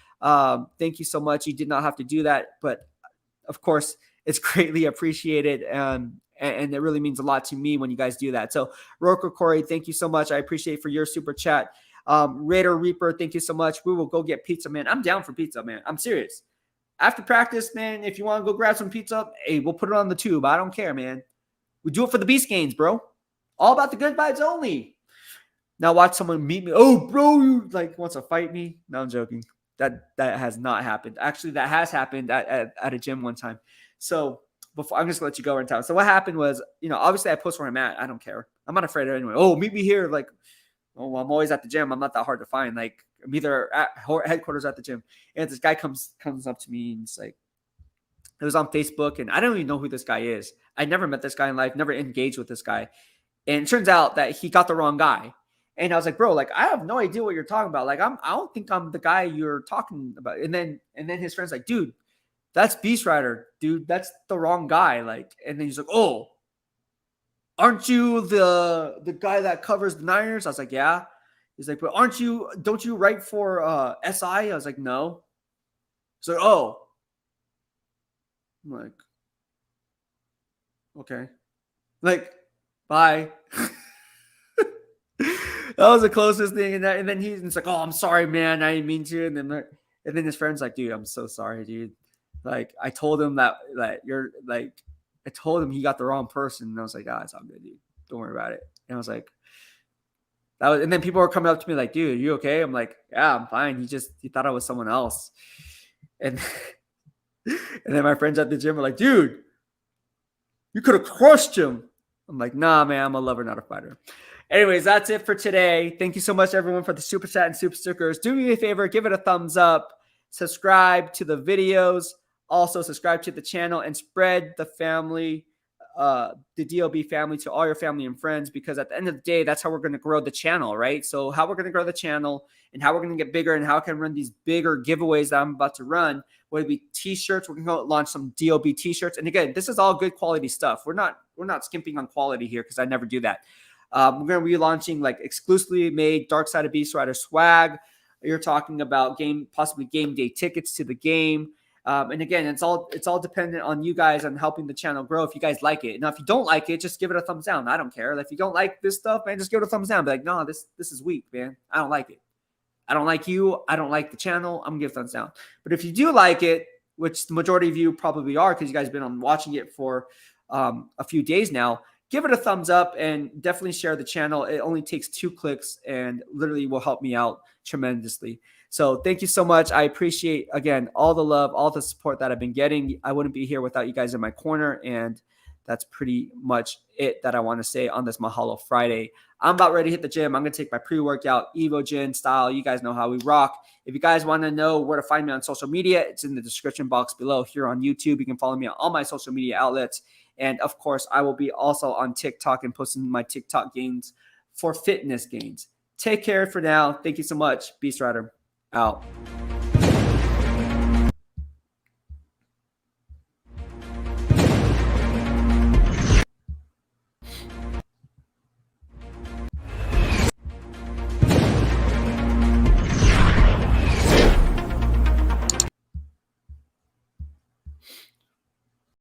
Thank you so much. You did not have to do that, but of course, it's greatly appreciated. And it really means a lot to me when you guys do that. So Roker Corey, thank you so much. I appreciate for your super chat. Raider Reaper, thank you so much. We will go get pizza, man. I'm down for pizza, man. I'm serious. After practice, man, if you want to go grab some pizza, hey, we'll put it on the tube. I don't care, man. We do it for the Beast games, bro. All about the good vibes only. Now watch someone meet me. Oh, bro, you like wants to fight me? No, I'm joking. That has not happened. Actually, that has happened at a gym one time. So before, I'm just gonna let you go right now. So what happened was, obviously I post where I'm at. I don't care. I'm not afraid of anyone. Oh, meet me here. Like, oh, I'm always at the gym. I'm not that hard to find. Like, I'm either at headquarters or at the gym. And this guy comes up to me and it's like, it was on Facebook, and I don't even know who this guy is. I never met this guy in life, never engaged with this guy. And it turns out that he got the wrong guy. And I was like, bro, like, I have no idea what you're talking about. Like, I don't think I'm the guy you're talking about. And then his friend's like, dude, that's BEASTwriter, dude. That's the wrong guy. Like, and then he's like, oh, aren't you the guy that covers the Niners? I was like, yeah. He's like, but don't you write for SI? I was like, no. So, oh. I'm like, okay. Like, bye. That was the closest thing. And then he's like, oh, I'm sorry, man. I didn't mean to. And then his friend's like, dude, I'm so sorry, dude. Like, I told him that you're like, I told him he got the wrong person. And I was like, it's all good, dude. Don't worry about it. And I was like, and then people were coming up to me like, dude, you okay? I'm like, yeah, I'm fine. He thought I was someone else. And then my friends at the gym were like, dude, you could have crushed him. I'm like, nah, man, I'm a lover, not a fighter. Anyways, that's it for today. Thank you so much, everyone, for the super chat and super stickers. Do me a favor, give it a thumbs up, subscribe to the videos, also subscribe to the channel, and spread the family, the DOB family, to all your family and friends, because at the end of the day, that's how we're going to grow the channel, right? So how we're going to grow the channel and how we're going to get bigger and how I can run these bigger giveaways that I'm about to run, whether it be t-shirts, we're going to launch some DOB t-shirts. And again, this is all good quality stuff. We're not skimping on quality here because I never do that. We're going to be launching like exclusively made Dark Side of BEASTwriter swag. You're talking about possibly game day tickets to the game. And again, it's all dependent on you guys on helping the channel grow. If you guys like it, now if you don't like it, just give it a thumbs down. I don't care. If you don't like this stuff, man, just give it a thumbs down. Be like, no, this is weak, man. I don't like it. I don't like you. I don't like the channel. I'm gonna give thumbs down. But if you do like it, which the majority of you probably are, because you guys have been on watching it for a few days now, give it a thumbs up and definitely share the channel. It only takes 2 clicks and literally will help me out tremendously. So thank you so much. I appreciate, again, all the love, all the support that I've been getting. I wouldn't be here without you guys in my corner. And that's pretty much it that I want to say on this Mahalo Friday. I'm about ready to hit the gym. I'm going to take my pre-workout EVOGEN style. You guys know how we rock. If you guys want to know where to find me on social media, it's in the description box below. Here on YouTube, you can follow me on all my social media outlets. And of course, I will be also on TikTok and posting my TikTok gains for fitness gains. Take care for now. Thank you so much. BEASTwriter out.